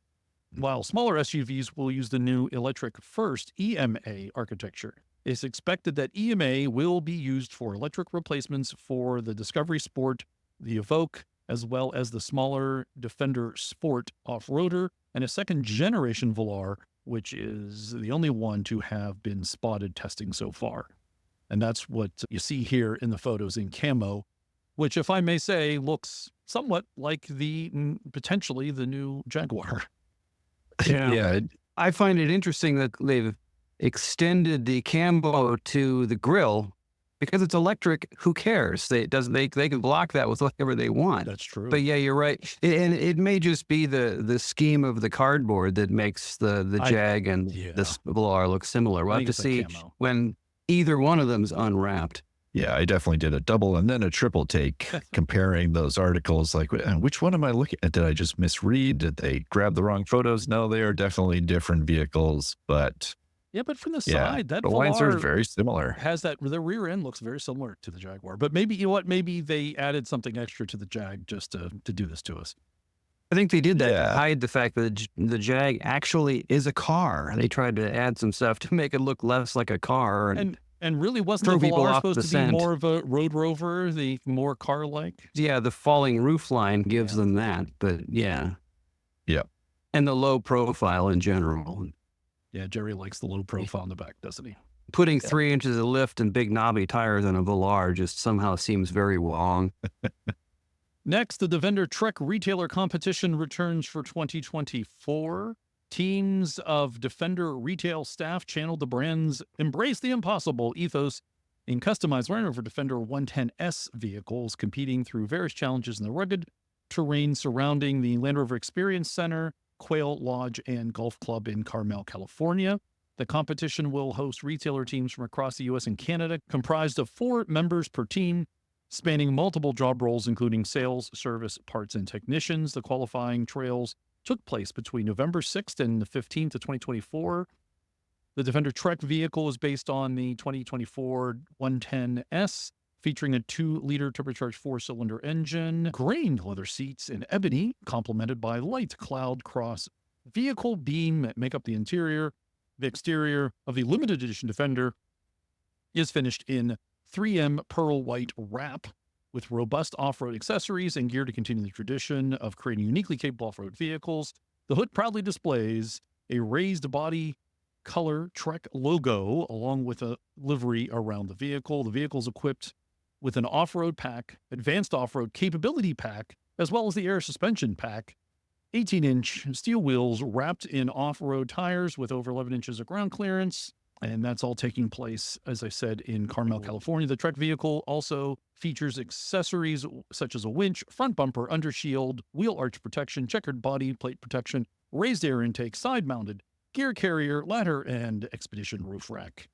[SPEAKER 2] while smaller SUVs will use the new electric first EMA architecture. It's expected that EMA will be used for electric replacements for the Discovery Sport, the Evoque, as well as the smaller Defender Sport off-roader, and a second-generation Velar, which is the only one to have been spotted testing so far. And that's what you see here in the photos in camo, which, if I may say, looks somewhat like potentially the new Jaguar.
[SPEAKER 4] Yeah. I find it interesting that they've extended the camo to the grille because it's electric. Who cares? They can block that with whatever they want.
[SPEAKER 2] That's true.
[SPEAKER 4] But yeah, you're right. And it may just be the scheme of the cardboard that makes the Jag and the Velar look similar. We'll have to see when either one of them's unwrapped.
[SPEAKER 3] Yeah, I definitely did a double and then a triple take comparing those articles. Like, which one am I looking at? Did I just misread? Did they grab the wrong photos? No, they are definitely different vehicles, but
[SPEAKER 2] from the side, that
[SPEAKER 3] the lines are
[SPEAKER 2] Velar
[SPEAKER 3] very similar.
[SPEAKER 2] has the rear end looks very similar to the Jaguar, but maybe, you know what, maybe they added something extra to the Jag just to do this to us.
[SPEAKER 4] I think they did that to hide the fact that the Jag actually is a car. They tried to add some stuff to make it look less like a car.
[SPEAKER 2] And really wasn't the Velar supposed to be more of a road rover, the more car-like?
[SPEAKER 4] Yeah, the falling roof line gives them that, but yeah.
[SPEAKER 3] Yeah.
[SPEAKER 4] And the low profile in general.
[SPEAKER 2] Yeah, Jerry likes the low profile in the back, doesn't he?
[SPEAKER 4] Putting 3 inches of lift and big knobby tires on a Velar just somehow seems very wrong.
[SPEAKER 2] Next, the Defender TRЄK retailer competition returns for 2024. Teams of Defender retail staff channeled the brand's Embrace the Impossible ethos in customized Land Rover Defender 110S vehicles, competing through various challenges in the rugged terrain surrounding the Land Rover Experience Center, Quail Lodge, and Golf Club in Carmel, California. The competition will host retailer teams from across the U.S. and Canada, comprised of 4 members per team, spanning multiple job roles, including sales, service, parts, and technicians. The qualifying trails took place between November 6th and the 15th of 2024. The Defender TRЄK vehicle is based on the 2024 110S, featuring a 2-liter turbocharged 4-cylinder engine, grained leather seats in ebony, complemented by light cloud cross vehicle beam that make up the interior. The exterior of the limited edition Defender is finished in 3M pearl white wrap, with robust off-road accessories and gear to continue the tradition of creating uniquely capable off-road vehicles. The hood proudly displays a raised body color TRЄK logo along with a livery around the vehicle. The vehicle is equipped with an off-road pack, advanced off-road capability pack, as well as the air suspension pack, 18-inch steel wheels wrapped in off-road tires with over 11 inches of ground clearance. And that's all taking place, as I said, in Carmel, California. The TRЄK vehicle also features accessories such as a winch, front bumper, undershield, wheel arch protection, checkered body plate protection, raised air intake, side-mounted gear carrier, ladder, and expedition roof rack.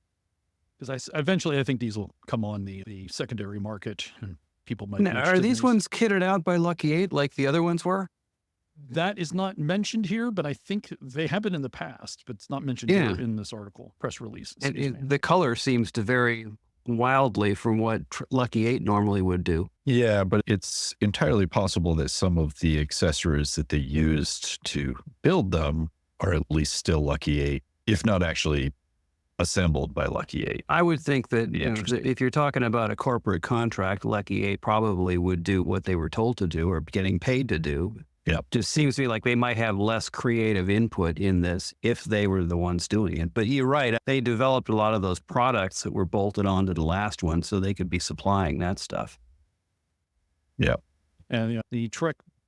[SPEAKER 2] Because eventually I think these will come on the secondary market, and people might.
[SPEAKER 4] Now, are these ones kitted out by Lucky 8 like the other ones were?
[SPEAKER 2] That is not mentioned here, but I think they have been in the past, but it's not mentioned here in this article, press release.
[SPEAKER 4] And the color seems to vary wildly from what Lucky 8 normally would do.
[SPEAKER 3] Yeah, but it's entirely possible that some of the accessories that they used to build them are at least still Lucky 8, if not actually assembled by Lucky 8.
[SPEAKER 4] I would think that if you're talking about a corporate contract, Lucky 8 probably would do what they were told to do or getting paid to do.
[SPEAKER 3] Yeah.
[SPEAKER 4] Just seems to me like they might have less creative input in this if they were the ones doing it. But you're right. They developed a lot of those products that were bolted onto the last one so they could be supplying that stuff.
[SPEAKER 3] Yeah.
[SPEAKER 2] And the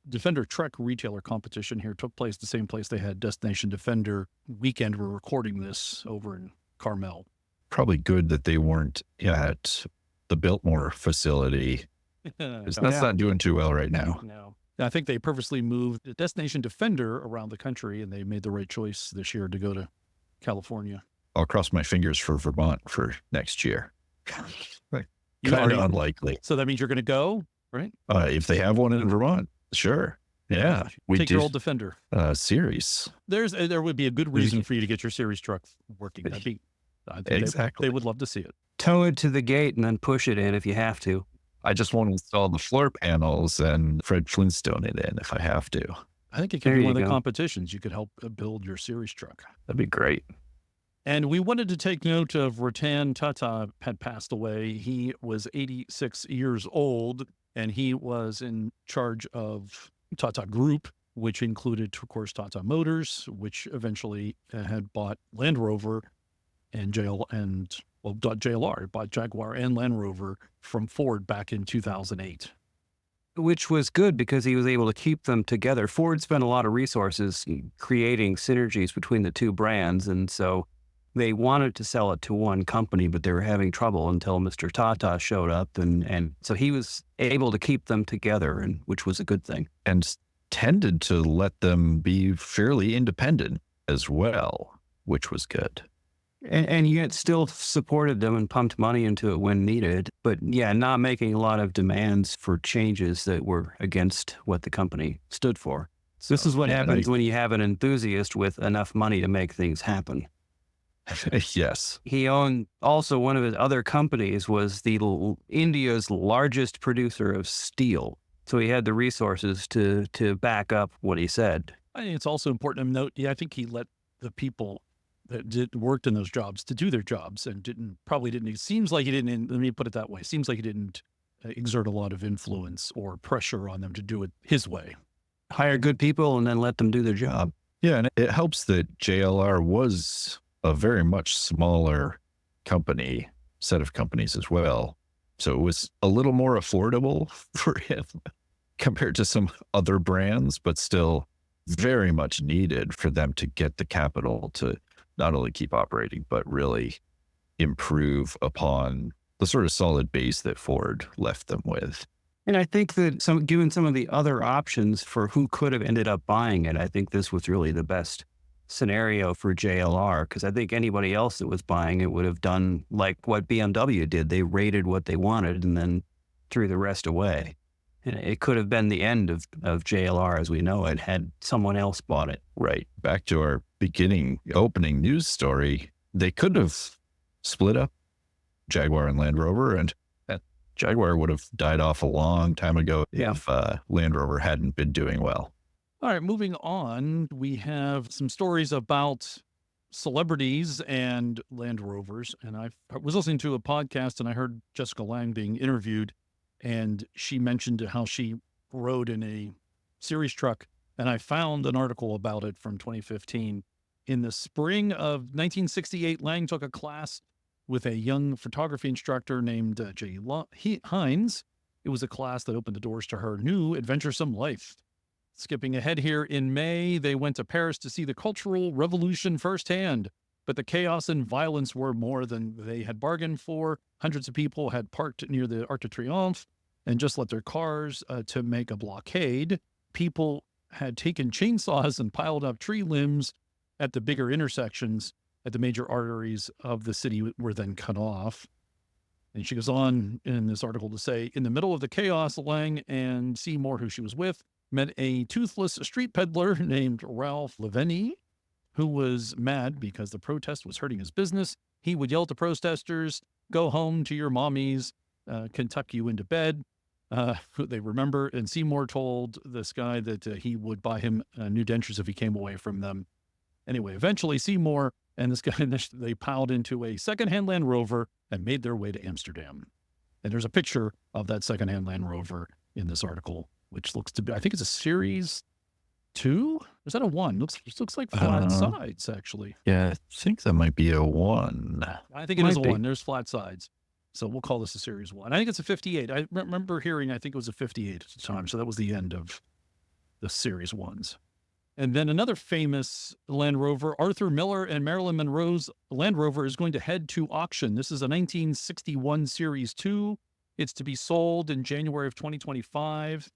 [SPEAKER 2] Defender TRЄK retailer competition here took place the same place they had Destination Defender weekend. We're recording this over in Carmel.
[SPEAKER 3] Probably good that they weren't at the Biltmore facility. That's not doing too well right now.
[SPEAKER 2] No. I think they purposely moved the Destination Defender around the country, and they made the right choice this year to go to California.
[SPEAKER 3] I'll cross my fingers for Vermont for next year. Kind of unlikely.
[SPEAKER 2] So that means you're going to go, right?
[SPEAKER 3] If they have one in Vermont, sure. Yeah.
[SPEAKER 2] Take your old Defender.
[SPEAKER 3] Series.
[SPEAKER 2] There would be a good reason for you to get your series truck working. That'd be
[SPEAKER 3] exactly.
[SPEAKER 2] They would love to see it.
[SPEAKER 4] Tow it to the gate and then push it in if you have to.
[SPEAKER 3] I just want to install the floor panels and Fred Flintstone it in if I have to.
[SPEAKER 2] I think it could
[SPEAKER 4] There
[SPEAKER 2] be
[SPEAKER 4] you
[SPEAKER 2] one of the
[SPEAKER 4] go.
[SPEAKER 2] competitions. You could help build your series truck.
[SPEAKER 4] That'd be great.
[SPEAKER 2] And we wanted to take note of Ratan Tata had passed away. He was 86 years old, and he was in charge of Tata Group, which included, of course, Tata Motors, which eventually had bought Land Rover and JLR, bought Jaguar and Land Rover from Ford back in 2008.
[SPEAKER 4] Which was good because he was able to keep them together. Ford spent a lot of resources creating synergies between the two brands, and so they wanted to sell it to one company, but they were having trouble until Mr. Tata showed up, and so he was able to keep them together, and which was a good thing.
[SPEAKER 3] And tended to let them be fairly independent as well, which was good.
[SPEAKER 4] And yet still supported them and pumped money into it when needed. But yeah, not making a lot of demands for changes that were against what the company stood for. So this is what happens when you have an enthusiast with enough money to make things happen.
[SPEAKER 3] Yes.
[SPEAKER 4] He owned also one of his other companies was India's largest producer of steel. So he had the resources to back up what he said.
[SPEAKER 2] I think it's also important to note, I think he let the people that worked in those jobs to do their jobs and it seems like he didn't, let me put it that way, it seems like he didn't exert a lot of influence or pressure on them to do it his way.
[SPEAKER 4] Hire good people and then let them do their job.
[SPEAKER 3] Yeah, and it helps that JLR was a very much smaller set of companies as well. So it was a little more affordable for him compared to some other brands, but still very much needed for them to get the capital to not only keep operating, but really improve upon the sort of solid base that Ford left them with.
[SPEAKER 4] And I think that given some of the other options for who could have ended up buying it, I think this was really the best scenario for JLR, because I think anybody else that was buying it would have done like what BMW did. They rated what they wanted and then threw the rest away. And it could have been the end of JLR as we know it had someone else bought it.
[SPEAKER 3] Right. Back to our opening news story, they could have split up Jaguar and Land Rover, and Jaguar would have died off a long time ago if Land Rover hadn't been doing well.
[SPEAKER 2] All right, moving on, we have some stories about celebrities and Land Rovers. And I was listening to a podcast and I heard Jessica Lange being interviewed, and she mentioned how she rode in a series truck. And I found an article about it from 2015. In the spring of 1968, Lange took a class with a young photography instructor named Jay Hines. It was a class that opened the doors to her new adventuresome life. Skipping ahead here, in May, they went to Paris to see the Cultural Revolution firsthand, but the chaos and violence were more than they had bargained for. Hundreds of people had parked near the Arc de Triomphe and just left their cars to make a blockade. People had taken chainsaws and piled up tree limbs at the bigger intersections at the major arteries of the city were then cut off. And she goes on in this article to say, in the middle of the chaos, Lange and Seymour, who she was with, met a toothless street peddler named Ralph Laveni, who was mad because the protest was hurting his business. He would yell to protesters, "Go home to your mommies, can tuck you into bed." They remember, and Seymour told this guy that he would buy him new dentures if he came away from them. Anyway, eventually Seymour and this guy, they piled into a secondhand Land Rover and made their way to Amsterdam. And there's a picture of that secondhand Land Rover in this article, which looks to be, I think it's a Series 2? Is that a 1? Looks like flat sides, actually.
[SPEAKER 3] Yeah, I think that might be a 1.
[SPEAKER 2] I think it is a 1. There's flat sides. So we'll call this a Series 1. I think it's a 58. I remember hearing, I think it was a 58 at the time. So that was the end of the Series 1s. And then another famous Land Rover, Arthur Miller and Marilyn Monroe's Land Rover, is going to head to auction. This is a 1961 Series 2. It's to be sold in January of 2025.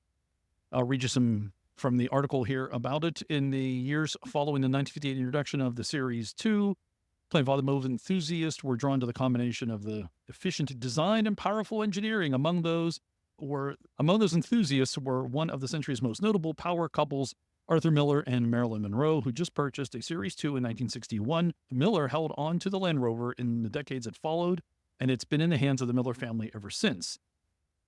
[SPEAKER 2] I'll read you some from the article here about it. In the years following the 1958 introduction of the Series 2, plenty of automotive enthusiasts were drawn to the combination of the efficient design and powerful engineering. Among those enthusiasts were one of the century's most notable power couples, Arthur Miller and Marilyn Monroe, who just purchased a Series 2 in 1961. Miller held on to the Land Rover in the decades that followed, and it's been in the hands of the Miller family ever since.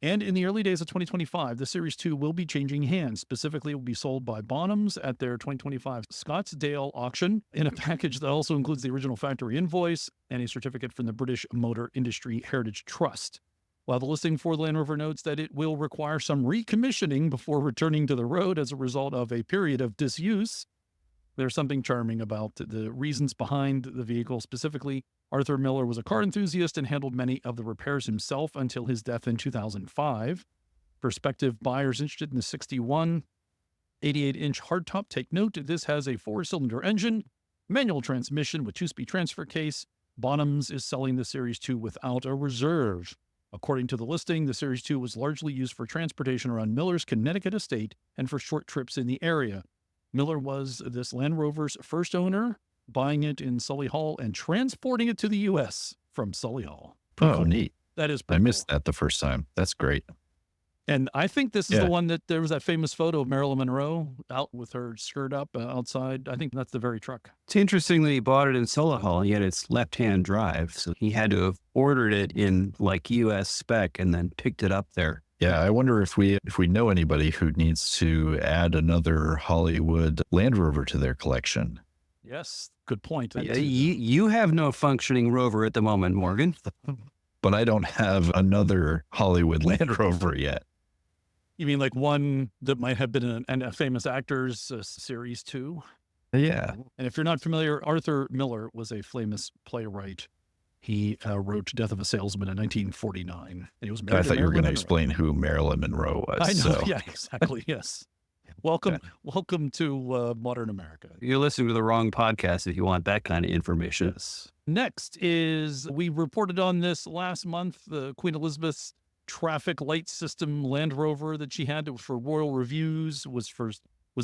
[SPEAKER 2] And in the early days of 2025, the Series 2 will be changing hands. Specifically, it will be sold by Boheme's at their 2025 Scottsdale auction in a package that also includes the original factory invoice and a certificate from the British Motor Industry Heritage Trust. While the listing for the Land Rover notes that it will require some recommissioning before returning to the road as a result of a period of disuse, there's something charming about the reasons behind the vehicle. Specifically, Arthur Miller was a car enthusiast and handled many of the repairs himself until his death in 2005. Prospective buyers interested in the 61 88-inch hardtop, take note, this has a 4-cylinder engine, manual transmission with 2-speed transfer case. Boheme's is selling the Series 2 without a reserve. According to the listing, the Series 2 was largely used for transportation around Miller's Connecticut estate and for short trips in the area. Miller was this Land Rover's first owner, buying it in Sully Hall and transporting it to the U.S. from Sully Hall. Pretty cool.
[SPEAKER 3] Neat.
[SPEAKER 2] That is
[SPEAKER 3] I
[SPEAKER 2] pretty
[SPEAKER 3] missed
[SPEAKER 2] cool.
[SPEAKER 3] that the first time. That's great.
[SPEAKER 2] And I think this is
[SPEAKER 3] Yeah.
[SPEAKER 2] the one that there was that famous photo of Marilyn Monroe out with her skirt up outside. I think that's the very truck.
[SPEAKER 4] It's interesting that he bought it in Solihull, yet it's left-hand drive. So he had to have ordered it in like US spec and then picked it up there.
[SPEAKER 3] Yeah, I wonder if we know anybody who needs to add another Hollywood Land Rover to their collection.
[SPEAKER 2] Yes, good point.
[SPEAKER 4] You have no functioning Rover at the moment, Morgan.
[SPEAKER 3] But I don't have another Hollywood Land Rover yet.
[SPEAKER 2] You mean like one that might have been a famous actor's Series 2?
[SPEAKER 3] Yeah.
[SPEAKER 2] And if you're not familiar, Arthur Miller was a famous playwright. He wrote Death of a Salesman in 1949. And he was married
[SPEAKER 3] I
[SPEAKER 2] to
[SPEAKER 3] thought you were going to
[SPEAKER 2] Marilyn
[SPEAKER 3] explain who Marilyn Monroe was.
[SPEAKER 2] Monroe. I know.
[SPEAKER 3] So.
[SPEAKER 2] Yeah, exactly. Yes. Welcome to modern America.
[SPEAKER 4] You're listening to the wrong podcast if you want that kind of information.
[SPEAKER 2] Yes. Next is, we reported on this last month, the Queen Elizabeth's traffic light system Land Rover that she had for royal reviews was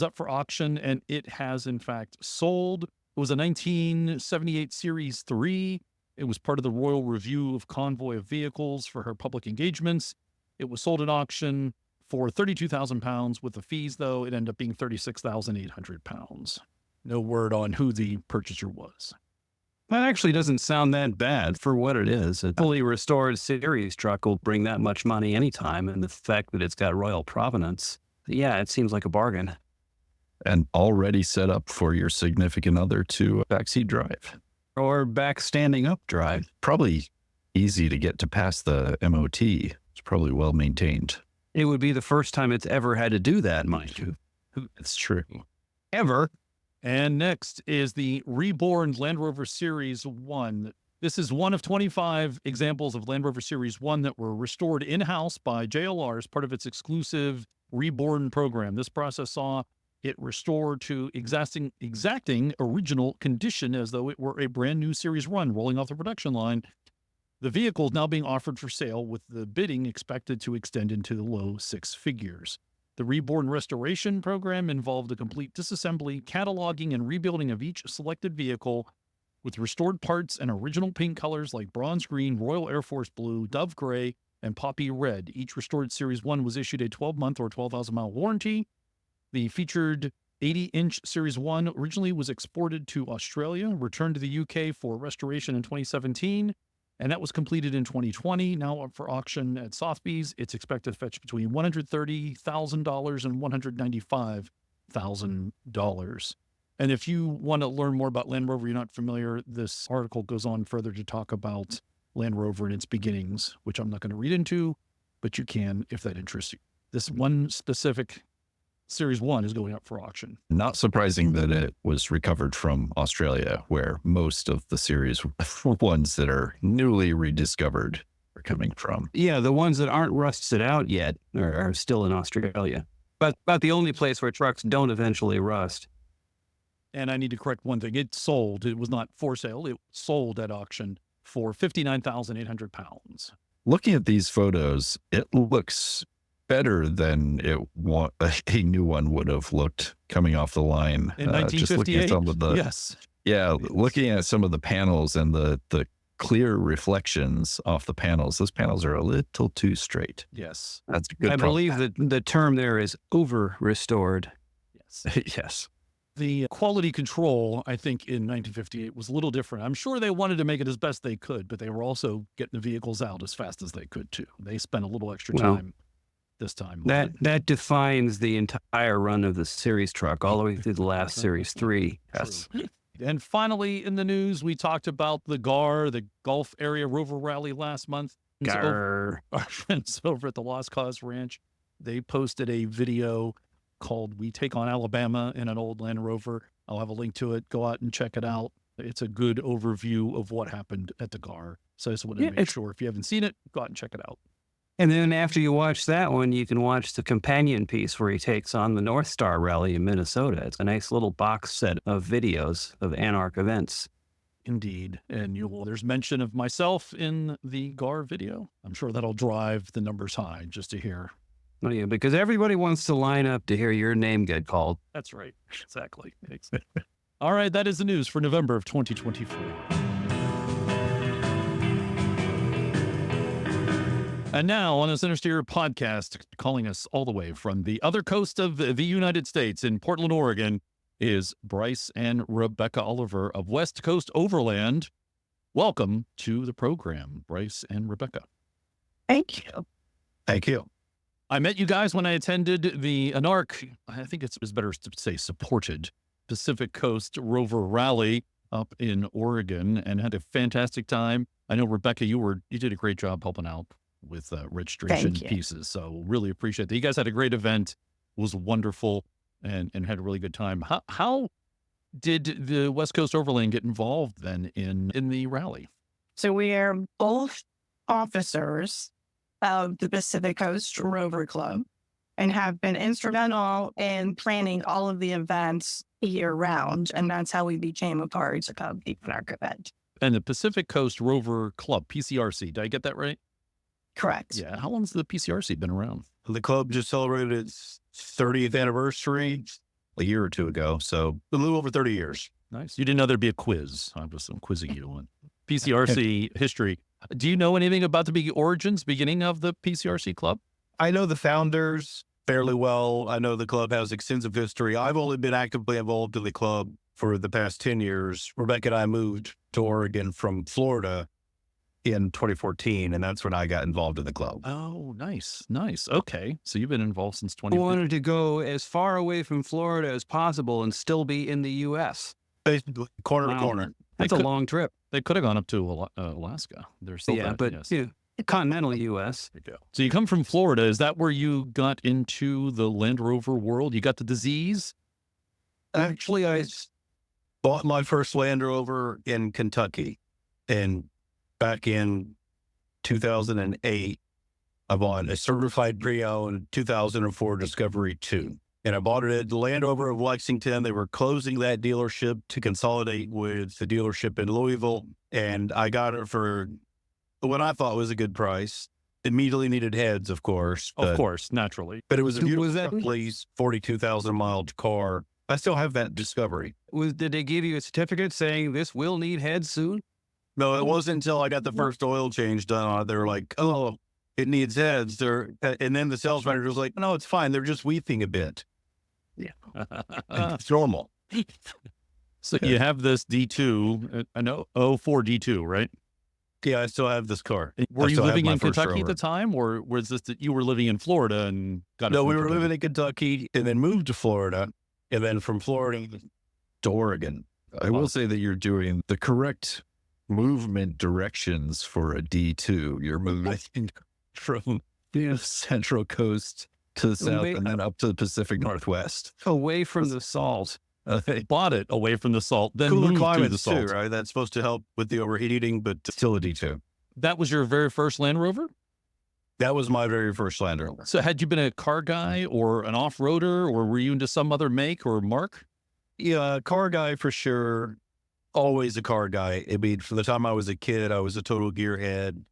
[SPEAKER 2] up for auction, and it has in fact sold. It was a 1978 Series 3. It was part of the Royal Review of Convoy of Vehicles for her public engagements. It was sold at auction for £32,000. With the fees, though, it ended up being £36,800. No word on who the purchaser was.
[SPEAKER 4] That actually doesn't sound that bad for what it is. A fully restored series truck will bring that much money anytime. And the fact that it's got royal provenance, yeah, it seems like a bargain.
[SPEAKER 3] And already set up for your significant other to backseat drive.
[SPEAKER 4] Or back standing up drive.
[SPEAKER 3] Probably easy to get to pass the MOT. It's probably well maintained.
[SPEAKER 4] It would be the first time it's ever had to do that, mind you.
[SPEAKER 3] It's true.
[SPEAKER 4] Ever.
[SPEAKER 2] And next is the reborn Land Rover Series 1. This is one of 25 examples of Land Rover Series 1 that were restored in-house by JLR as part of its exclusive reborn program. This process saw it restored to exacting original condition as though it were a brand new Series 1 rolling off the production line. The vehicle is now being offered for sale, with the bidding expected to extend into the low 6 figures. The reborn restoration program involved a complete disassembly, cataloging, and rebuilding of each selected vehicle with restored parts and original paint colors like bronze green, Royal Air Force blue, dove gray, and poppy red. Each restored Series 1 was issued a 12-month or 12,000-mile warranty. The featured 80-inch Series 1 originally was exported to Australia, returned to the UK for restoration in 2017, and that was completed in 2020. Now up for auction at Sotheby's. It's expected to fetch between $130,000 and $195,000. And if you want to learn more about Land Rover, you're not familiar, this article goes on further to talk about Land Rover and its beginnings, which I'm not going to read into, but you can if that interests you. This one specific Series 1 is going up for auction.
[SPEAKER 3] Not surprising that it was recovered from Australia, where most of the Series 1s that are newly rediscovered are coming from.
[SPEAKER 4] Yeah, the ones that aren't rusted out yet are still in Australia. But about the only place where trucks don't eventually rust.
[SPEAKER 2] And I need to correct one thing. It sold. It was not for sale. It sold at auction for £59,800.
[SPEAKER 3] Looking at these photos, it looks better than a new one would have looked coming off the line.
[SPEAKER 2] In 1958,
[SPEAKER 3] just looking at some of the,
[SPEAKER 2] yes.
[SPEAKER 3] Yeah, looking at some of the panels and the clear reflections off the panels, those panels are a little too straight.
[SPEAKER 2] Yes.
[SPEAKER 3] That's a good
[SPEAKER 4] I believe that the term there is over-restored.
[SPEAKER 2] Yes.
[SPEAKER 3] Yes.
[SPEAKER 2] The quality control, I think, in 1958 was a little different. I'm sure they wanted to make it as best they could, but they were also getting the vehicles out as fast as they could, too. They spent a little extra time this time.
[SPEAKER 4] That defines the entire run of the series truck all the way through the last Series 3. Yes.
[SPEAKER 2] And finally, in the news, we talked about the GAR, the Gulf Area Rover Rally last month.
[SPEAKER 4] Gar.
[SPEAKER 2] Our friends over at the Lost Cause Ranch, they posted a video called We Take on Alabama in an old Land Rover. I'll have a link to it. Go out and check it out. It's a good overview of what happened at the GAR. So I just wanted to make sure if you haven't seen it, go out and check it out.
[SPEAKER 4] And then after you watch that one, you can watch the companion piece where he takes on the North Star Rally in Minnesota. It's a nice little box set of videos of Anarch events.
[SPEAKER 2] Indeed. And there's mention of myself in the GAR video. I'm sure that'll drive the numbers high just to hear.
[SPEAKER 4] Oh, yeah, because everybody wants to line up to hear your name get called.
[SPEAKER 2] That's right. Exactly. All right. That is the news for November of 2024. And now on the CentreSteer podcast, calling us all the way from the other coast of the United States in Portland, Oregon, is Bryce and Rebecca Oliver of West Coast Overland. Welcome to the program, Bryce and Rebecca.
[SPEAKER 5] Thank you.
[SPEAKER 3] Thank you.
[SPEAKER 2] I met you guys when I attended the Anarch, I think it's better to say supported, Pacific Coast Rover Rally up in Oregon, and had a fantastic time. I know, Rebecca, you did a great job helping out with registration pieces. So really appreciate that. You guys had a great event. It was wonderful and had a really good time. How did the West Coast Overland get involved then in the rally?
[SPEAKER 5] So we are both officers of the Pacific Coast Rover Club and have been instrumental in planning all of the events year round. And that's how we became a part of the Anarch event.
[SPEAKER 2] And the Pacific Coast Rover Club, PCRC, did I get that right?
[SPEAKER 5] Correct.
[SPEAKER 2] Yeah. How long's the PCRC been around?
[SPEAKER 6] The club just celebrated its 30th anniversary
[SPEAKER 3] A year or two ago. So
[SPEAKER 6] a little over 30 years.
[SPEAKER 2] Nice. You didn't know there'd be a quiz. I'm quizzing you on PCRC history. Do you know anything about the beginning of the PCRC club?
[SPEAKER 6] I know the founders fairly well. I know the club has extensive history. I've only been actively involved in the club for the past 10 years. Rebecca and I moved to Oregon from Florida in 2014, and that's when I got involved in the club.
[SPEAKER 2] Oh, nice. Nice. Okay. So you've been involved since
[SPEAKER 4] I
[SPEAKER 2] 2015.
[SPEAKER 4] wanted to go as far away from Florida as possible and still be in the U.S.
[SPEAKER 6] Basically, corner to corner.
[SPEAKER 4] That's a long trip.
[SPEAKER 2] They could have gone up to Alaska. They're still
[SPEAKER 4] Yeah,
[SPEAKER 2] that,
[SPEAKER 4] but
[SPEAKER 2] yes.
[SPEAKER 4] yeah, continental U.S.
[SPEAKER 2] There you go. So you come from Florida. Is that where you got into the Land Rover world? You got the disease?
[SPEAKER 6] Actually, I bought my first Land Rover in Kentucky, and back in 2008, I bought a certified pre-owned 2004 Discovery 2. And I bought it at the Land Rover of Lexington. They were closing that dealership to consolidate with the dealership in Louisville. And I got it for what I thought was a good price. Immediately needed heads, of course.
[SPEAKER 2] Of course, naturally.
[SPEAKER 6] But it was a beautiful,
[SPEAKER 4] Was that-
[SPEAKER 6] please, 42,000 mile car. I still have that Discovery.
[SPEAKER 4] Did they give you a certificate saying this will need heads soon?
[SPEAKER 6] No, it wasn't until I got the first oil change done on it. They were like, oh, it needs heads. And then the sales manager was like, no, it's fine. They're just weeping a bit.
[SPEAKER 2] Yeah.
[SPEAKER 6] It's normal.
[SPEAKER 2] So you have this D2, I know, 04 D2, right?
[SPEAKER 6] Yeah, I still have this car.
[SPEAKER 2] Were
[SPEAKER 6] I
[SPEAKER 2] you
[SPEAKER 6] still have
[SPEAKER 2] living
[SPEAKER 6] my
[SPEAKER 2] in
[SPEAKER 6] first
[SPEAKER 2] Kentucky at
[SPEAKER 6] Rover.
[SPEAKER 2] the time, or was this that you were living in Florida and got
[SPEAKER 6] No, we were living in Kentucky and then moved to Florida. And then from Florida to Oregon.
[SPEAKER 3] I will say that you're doing the correct movement directions for a D2. You're moving from the Central Coast to the south and then up to the Pacific Northwest.
[SPEAKER 4] Away from the salt.
[SPEAKER 2] They bought it away from the salt, then
[SPEAKER 6] Cooler
[SPEAKER 2] moved to the
[SPEAKER 6] climates
[SPEAKER 2] salt.
[SPEAKER 6] too, right? That's supposed to help with the overheating, but
[SPEAKER 3] Still a D2.
[SPEAKER 2] That was your very first Land Rover?
[SPEAKER 6] that was my very first Land Rover.
[SPEAKER 2] So had you been a car guy or an off-roader, or were you into some other make or mark?
[SPEAKER 6] Yeah, car guy for sure. Always a car guy. I mean, from the time I was a kid, I was a total gearhead.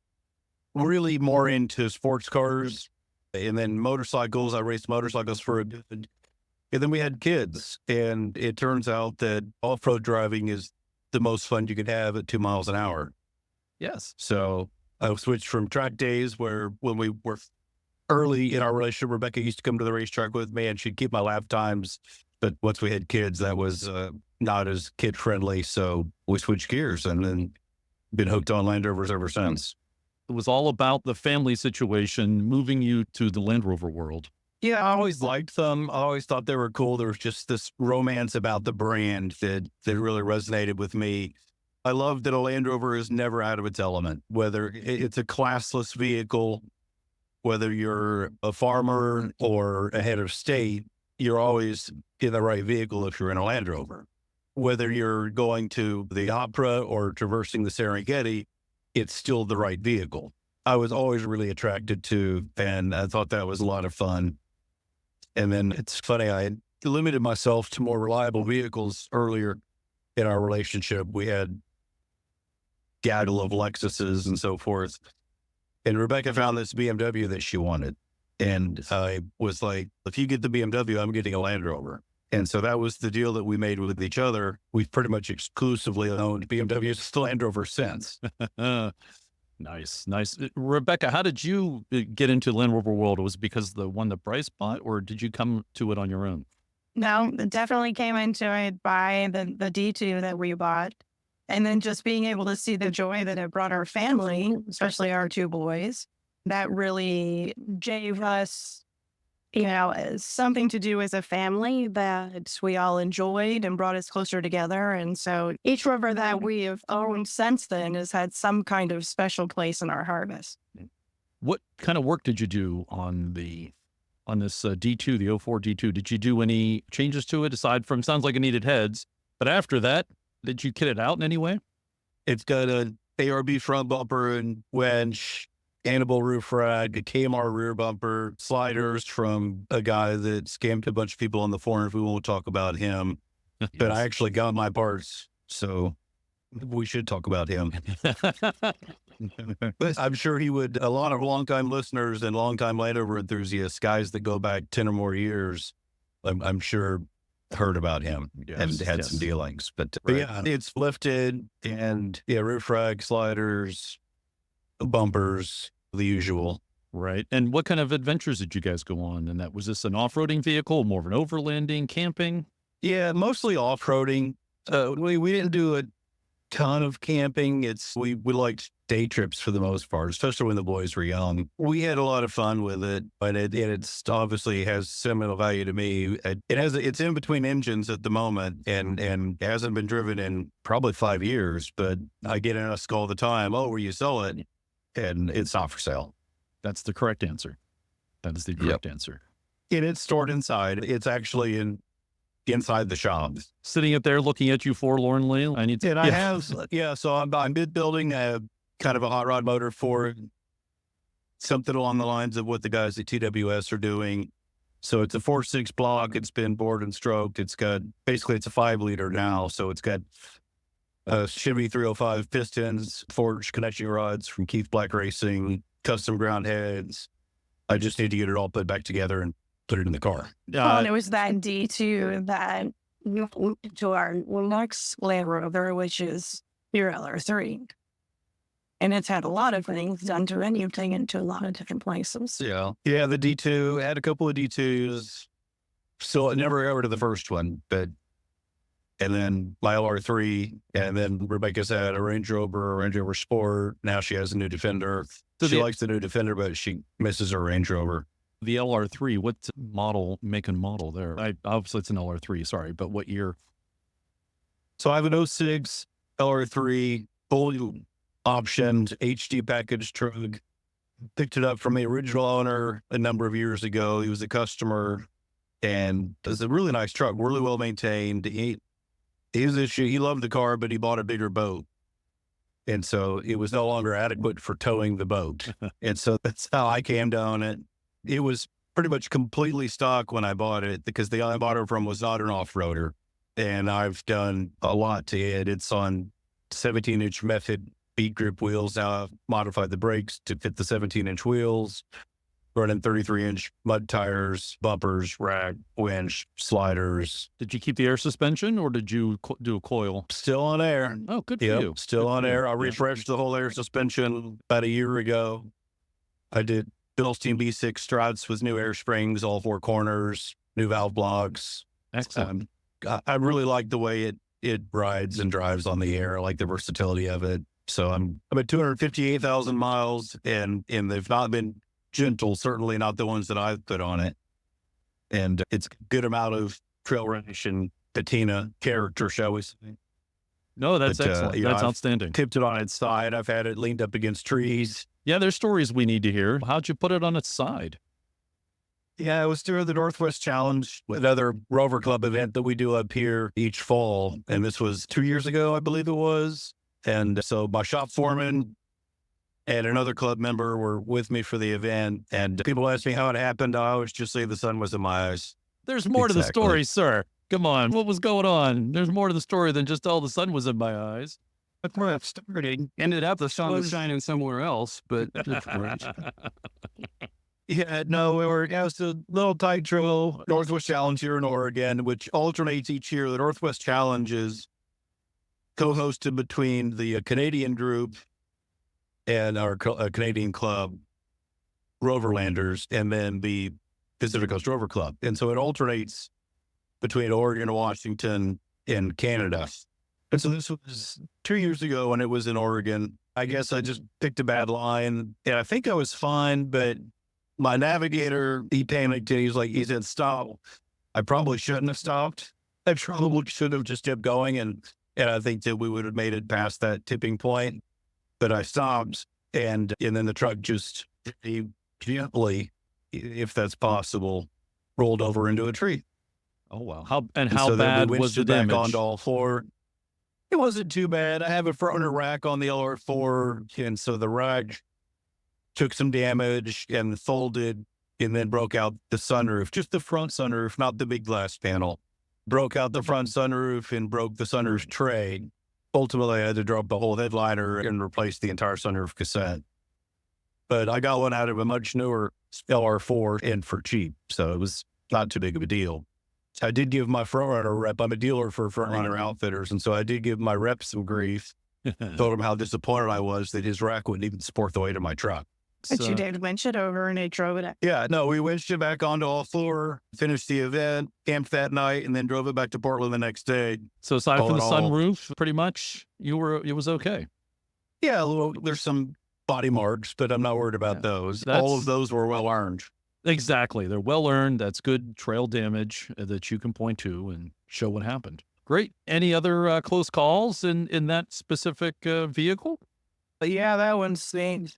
[SPEAKER 6] Really more into sports cars and then motorcycles. I raced motorcycles for a bit. And then we had kids. And it turns out that off-road driving is the most fun you could have at 2 miles an hour.
[SPEAKER 2] Yes.
[SPEAKER 6] So I switched from track days where when we were early in our relationship, Rebecca used to come to the racetrack with me and she'd keep my lap times But once we had kids, that was not as kid friendly. So we switched gears and then been hooked on Land Rovers ever since.
[SPEAKER 2] It was all about the family situation, moving you to the Land Rover world.
[SPEAKER 6] Yeah, I always liked them. I always thought they were cool. There was just this romance about the brand that really resonated with me. I love that a Land Rover is never out of its element, whether it's a classless vehicle, whether you're a farmer or a head of state, you're always in the right vehicle if you're in a Land Rover. Whether you're going to the opera or traversing the Serengeti, it's still the right vehicle. I was always really attracted to, and I thought that was a lot of fun. And then it's funny, I had limited myself to more reliable vehicles earlier in our relationship. We had gaggle of Lexuses and so forth. And Rebecca found this BMW that she wanted. And I was like, if you get the BMW, I'm getting a Land Rover. And so that was the deal that we made with each other. We've pretty much exclusively owned BMWs to Land Rover since.
[SPEAKER 2] Nice. Rebecca, how did you get into Land Rover world? Was it because the one that Bryce bought, or did you come to it on your own?
[SPEAKER 5] No, definitely came into it by the D2 that we bought. And then just being able to see the joy that it brought our family, especially our two boys, that really gave us, something to do as a family that we all enjoyed and brought us closer together. And so each Rover that we have owned since then has had some kind of special place in our harvest.
[SPEAKER 2] What kind of work did you do on this D2, the 04 D2? Did you do any changes to it aside from, sounds like it needed heads, but after that, did you kit it out in any way?
[SPEAKER 6] It's got an ARB front bumper and winch, Annibal roof rack, a KMR rear bumper, sliders from a guy that scammed a bunch of people on the forum. We won't talk about him,
[SPEAKER 2] Yes.
[SPEAKER 6] but I actually got my parts, so we should talk about him. But I'm sure he would. A lot of longtime listeners and longtime Land Rover enthusiasts, guys that go back 10 or more years, I'm sure heard about him and had some dealings. But yeah, it's lifted and roof rack, sliders, bumpers, the usual.
[SPEAKER 2] Right. And what kind of adventures did you guys go on? And was this an off-roading vehicle, more of an overlanding, camping?
[SPEAKER 6] Yeah, mostly off-roading. We didn't do a ton of camping. We liked day trips for the most part, especially when the boys were young. We had a lot of fun with it, but it's obviously has sentimental value to me. It's in between engines at the moment and hasn't been driven in probably 5 years, but I get asked all the time, oh, will you sell it? And it's not for sale.
[SPEAKER 2] That's the correct answer. That is the correct answer.
[SPEAKER 6] And it's stored inside. It's actually inside the shop.
[SPEAKER 2] Sitting up there looking at you forlornly.
[SPEAKER 6] I have, so I'm building a kind of a hot rod motor for something along the lines of what the guys at TWS are doing. So it's a 4.6 block. It's been bored and stroked. It's a 5-liter now. So it's got Chevy 305 pistons, forged connection rods from Keith Black Racing, custom ground heads. I just need to get it all put back together and put it in the car.
[SPEAKER 5] And it was that D2 that we went to our next Land Rover, which is your LR3. And it's had a lot of things done to it. You've taken it to a lot of different places.
[SPEAKER 6] Yeah, the D2, had a couple of D2s. So I never got rid of the first one, and then my LR3, and then Rebecca's had a Range Rover Sport. Now she has a new Defender. So she likes the new Defender, but she misses her Range Rover.
[SPEAKER 2] The LR3, what model, make and model there? Obviously it's an LR3, sorry, but what year?
[SPEAKER 6] So I have an 06 LR3, fully optioned HD package truck. Picked it up from the original owner a number of years ago. He was a customer, and it's a really nice truck, really well maintained. He loved the car, but he bought a bigger boat. And so it was no longer adequate for towing the boat. And so that's how I came down it. It was pretty much completely stock when I bought it because the guy I bought it from was not an off-roader. And I've done a lot to it. It's on 17-inch method beat grip wheels. Now I've modified the brakes to fit the 17-inch wheels, running 33-inch mud tires, bumpers, rack, winch, sliders.
[SPEAKER 2] Did you keep the air suspension or did you do a coil?
[SPEAKER 6] Still on air.
[SPEAKER 2] Oh, good for you.
[SPEAKER 6] Still on air. I refreshed the whole air suspension about a year ago. I did Bilstein B6 struts with new air springs, all 4 corners, new valve blocks.
[SPEAKER 2] Excellent.
[SPEAKER 6] I really like the way it rides and drives on the air. I like the versatility of it. So I'm at 258,000 miles, and they've not been gentle, certainly not the ones that I've put on it. And it's a good amount of trail range and patina character, shall we say.
[SPEAKER 2] No, that's
[SPEAKER 6] But,
[SPEAKER 2] excellent. That's
[SPEAKER 6] I've
[SPEAKER 2] outstanding.
[SPEAKER 6] tipped it on its side. I've had it leaned up against trees.
[SPEAKER 2] Yeah, there's stories we need to hear. How'd you put it on its side?
[SPEAKER 6] Yeah, it was during the Northwest Challenge, another Rover Club event that we do up here each fall. And this was 2 years ago, I believe it was. And so my shop foreman and another club member were with me for the event. And people ask me how it happened. I always just say the sun was in my eyes.
[SPEAKER 2] There's more to the
[SPEAKER 6] Exactly.
[SPEAKER 2] story, sir. Come on. What was going on? There's more to the story than just all the sun was in my eyes.
[SPEAKER 4] That's where I've started. Ended up the sun was shining somewhere else, but
[SPEAKER 6] Yeah, no, it was a little tight trail Northwest Challenge here in Oregon, which alternates each year. The Northwest Challenge is co-hosted between the Canadian group and our Canadian club, Roverlanders, and then the Pacific Coast Rover Club. And so it alternates between Oregon, Washington, and Canada. And so this was 2 years ago when it was in Oregon. I guess I just picked a bad line, and I think I was fine, but my navigator, he panicked and he said, stop. I probably shouldn't have stopped. I probably should have just kept going. And I think that we would have made it past that tipping point, but I stopped. And then the truck just gently, if that's possible, rolled over into a tree.
[SPEAKER 2] Oh, wow. How
[SPEAKER 6] So then
[SPEAKER 2] bad
[SPEAKER 6] we
[SPEAKER 2] was the
[SPEAKER 6] winched it back
[SPEAKER 2] damage?
[SPEAKER 6] onto all four. It wasn't too bad. I have a front rack on the LR4, and so the rack took some damage and folded and then broke out the sunroof, just the front sunroof, not the big glass panel. Broke out the front sunroof and broke the sunroof tray. Ultimately, I had to drop the whole headliner and replace the entire sunroof cassette. But I got one out of a much newer LR4 and for cheap, so it was not too big of a deal. I did give my front runner rep. I'm a dealer for front runner outfitters, and so I did give my rep some grief. Told him how disappointed I was that his rack wouldn't even support the weight of my truck.
[SPEAKER 5] But you did winch it over and it drove it.
[SPEAKER 6] Yeah, no, we winched it back onto all four, finished the event, camped that night, and then drove it back to Portland the next day.
[SPEAKER 2] So aside
[SPEAKER 6] All
[SPEAKER 2] from
[SPEAKER 6] in
[SPEAKER 2] the
[SPEAKER 6] all-
[SPEAKER 2] sunroof, pretty much it was okay.
[SPEAKER 6] Yeah, there's some body marks, but I'm not worried about those. All of those were well earned.
[SPEAKER 2] Exactly. They're well earned. That's good trail damage that you can point to and show what happened. Great. Any other close calls in that specific vehicle?
[SPEAKER 6] Yeah, that one stinks.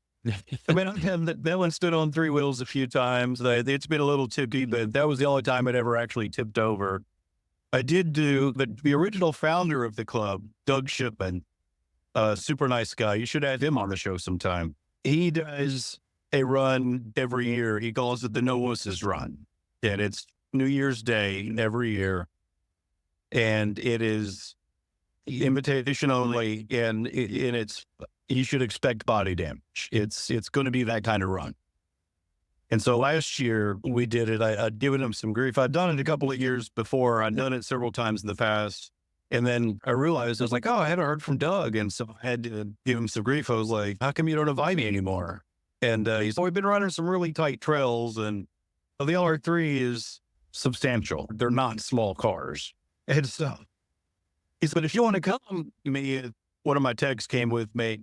[SPEAKER 6] I mean, that one stood on three wheels a few times. It's been a little tippy, but that was the only time it ever actually tipped over. I did do the original founder of the club, Doug Shipman, a super nice guy. You should have him on the show sometime. He does a run every year. He calls it the No Wusses Run. And it's New Year's Day every year. And it is invitation only. And it's, you should expect body damage. It's going to be that kind of run. And so last year we did it. I'd given him some grief. I'd done it a couple of years before. I'd done it several times in the past. And then I realized, I was like, oh, I hadn't heard from Doug. And so I had to give him some grief. I was like, how come you don't invite me anymore? And he's we've been running some really tight trails. And the LR3 is substantial. They're not small cars. And so he said, if you want to come, one of my techs came with me.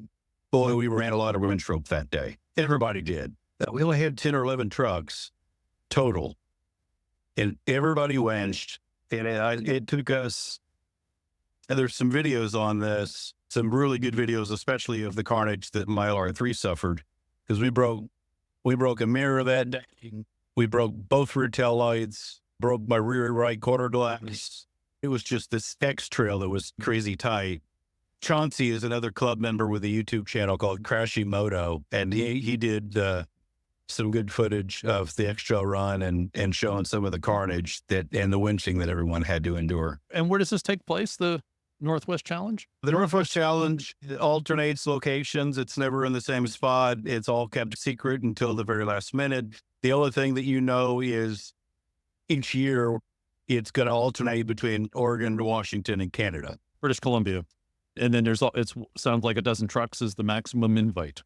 [SPEAKER 6] Boy, we ran a lot of winch rope that day. Everybody did. We only had 10 or 11 trucks total. And everybody winched. And it took us, and there's some videos on this, some really good videos, especially of the carnage that my LR3 suffered. Because we broke a mirror that day. We broke both rear tail lights, broke my rear right quarter glass. It was just this X trail that was crazy tight. Chauncey is another club member with a YouTube channel called Crashy Moto, and he did some good footage of the X trail run and showing some of the carnage and the winching that everyone had to endure.
[SPEAKER 2] And where does this take place? The Northwest Challenge?
[SPEAKER 6] The Northwest Challenge alternates locations. It's never in the same spot. It's all kept secret until the very last minute. The only thing that you know is each year it's going to alternate between Oregon, Washington, and Canada.
[SPEAKER 2] British Columbia. And then it sounds like a dozen trucks is the maximum invite.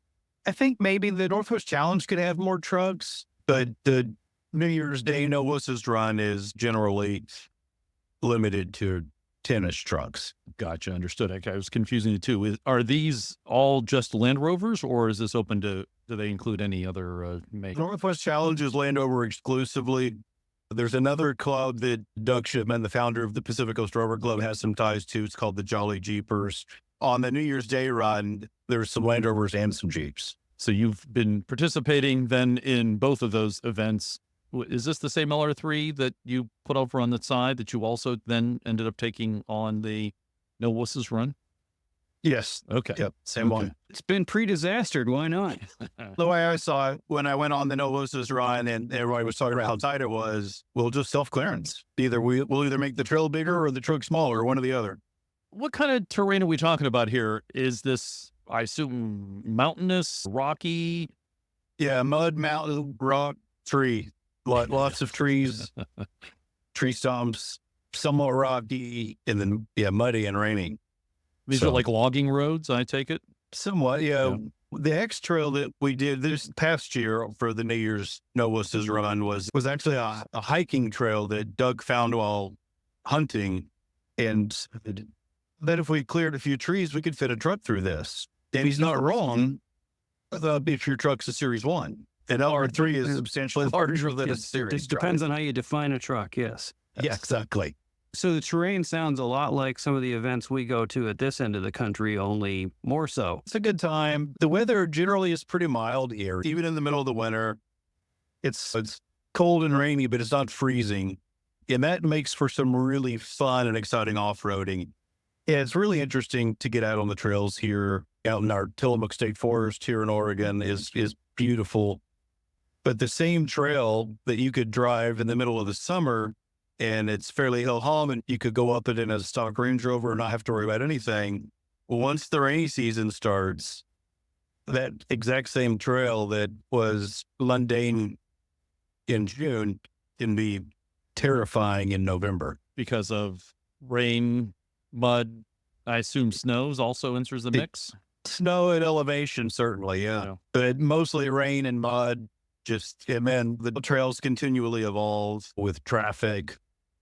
[SPEAKER 6] I think maybe the Northwest Challenge could have more trucks, but the New Year's Day No Wusses Run is generally limited to tennis trucks.
[SPEAKER 2] Gotcha. Understood. Okay, I was confusing the two. Are these all just Land Rovers, or is this open to, do they include any other make?
[SPEAKER 6] Northwest Challenge is Land Rover exclusively. There's another club that Doug Shipman, the founder of the Pacific Coast Rover Club, has some ties to. It's called the Jolly Jeepers. On the New Year's Day run, there's some Land Rovers and some Jeeps.
[SPEAKER 2] So you've been participating then in both of those events. Is this the same LR3 that you put over on the side that you also then ended up taking on the No Wusses run?
[SPEAKER 6] Yes.
[SPEAKER 2] Okay.
[SPEAKER 6] Yep. Same one.
[SPEAKER 4] It's been pre-disastered. Why not?
[SPEAKER 6] The way I saw it when I went on the No Wusses run and everybody was talking about how tight it was, we'll just self-clearance. We'll either make the trail bigger or the truck smaller, one or the other.
[SPEAKER 2] What kind of terrain are we talking about here? Is this, I assume, mountainous, rocky?
[SPEAKER 6] Yeah, mud, mountain, rock, tree. Lots of trees, tree stumps, somewhat rocky, and then, muddy and rainy.
[SPEAKER 2] These are like logging roads, I take it?
[SPEAKER 6] Somewhat, yeah. The X trail that we did this past year for the New Year's No Wusses run was actually a hiking trail that Doug found while hunting. And that if we cleared a few trees, we could fit a truck through this. And he's not wrong if your truck's a Series 1. An LR3 is substantially larger than a Series.
[SPEAKER 4] It depends on how you define a truck, yes.
[SPEAKER 6] Yeah, exactly.
[SPEAKER 4] So the terrain sounds a lot like some of the events we go to at this end of the country, only more so.
[SPEAKER 6] It's a good time. The weather generally is pretty mild here. Even in the middle of the winter, it's cold and rainy, but it's not freezing. And that makes for some really fun and exciting off-roading. Yeah, it's really interesting to get out on the trails here. Out in our Tillamook State Forest here in Oregon is beautiful. But the same trail that you could drive in the middle of the summer, and it's fairly hill-home, and you could go up it in a stock Range Rover and not have to worry about anything. Once the rainy season starts, that exact same trail that was mundane in June can be terrifying in November.
[SPEAKER 2] Because of rain, mud, I assume snows also enters the mix?
[SPEAKER 6] Snow at elevation, certainly, yeah. But mostly rain and mud. The trails continually evolve with traffic.